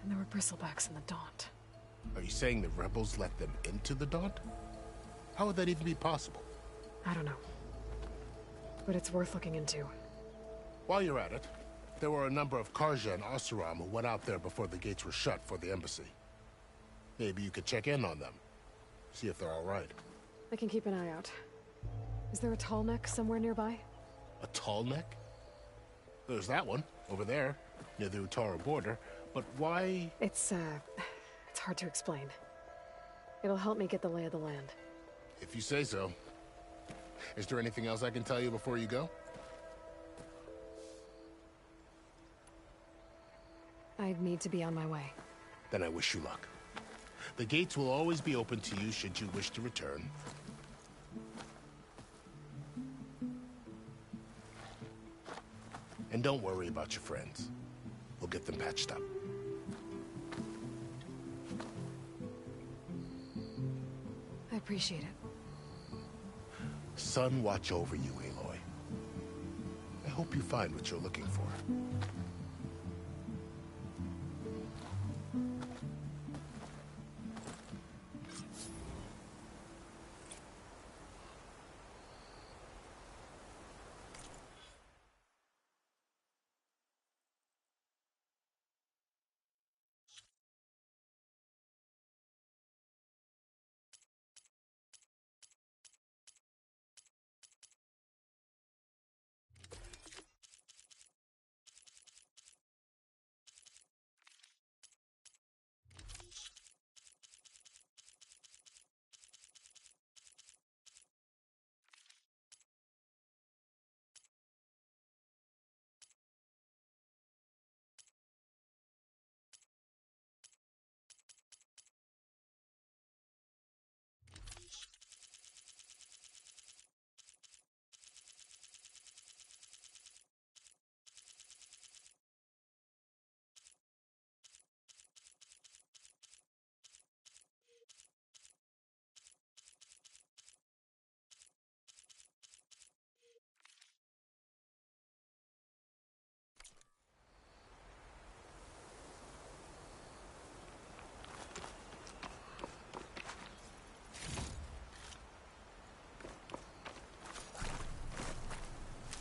[SPEAKER 3] And there were bristlebacks in the Daunt.
[SPEAKER 16] Are you saying the rebels let them into the Daunt? How would that even be possible?
[SPEAKER 3] I don't know. But it's worth looking into.
[SPEAKER 16] While you're at it, there were a number of Karja and Oseram who went out there before the gates were shut for the embassy. Maybe you could check in on them. See if they're all right.
[SPEAKER 3] I can keep an eye out. Is there a tall neck somewhere nearby?
[SPEAKER 16] A tall neck? There's that one, over there, near the Utaru border. But why?
[SPEAKER 3] It's hard to explain. It'll help me get the lay of the land.
[SPEAKER 16] If you say so. Is there anything else I can tell you before you go?
[SPEAKER 3] I need to be on my way.
[SPEAKER 16] Then I wish you luck. The gates will always be open to you should you wish to return. And don't worry about your friends. We'll get them patched up.
[SPEAKER 3] I appreciate it.
[SPEAKER 16] Sun watch over you, Aloy. I hope you find what you're looking for.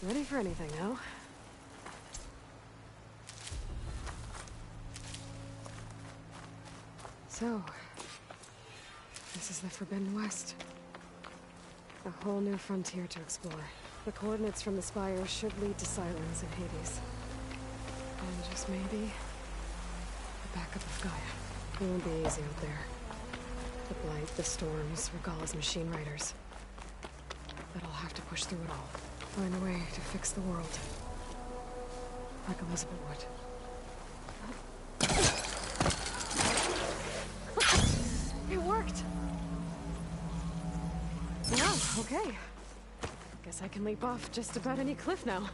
[SPEAKER 3] Ready for anything, huh? So, this is the Forbidden West. A whole new frontier to explore. The coordinates from the spires should lead to Silence and Hades. And just maybe, the backup of Gaia. It won't be easy out there. The blight, the storms, Regalla's machine riders. But I'll have to push through it all. Find a way to fix the world. Like Elizabeth would. It worked! Well, okay. Guess I can leap off just about any cliff now.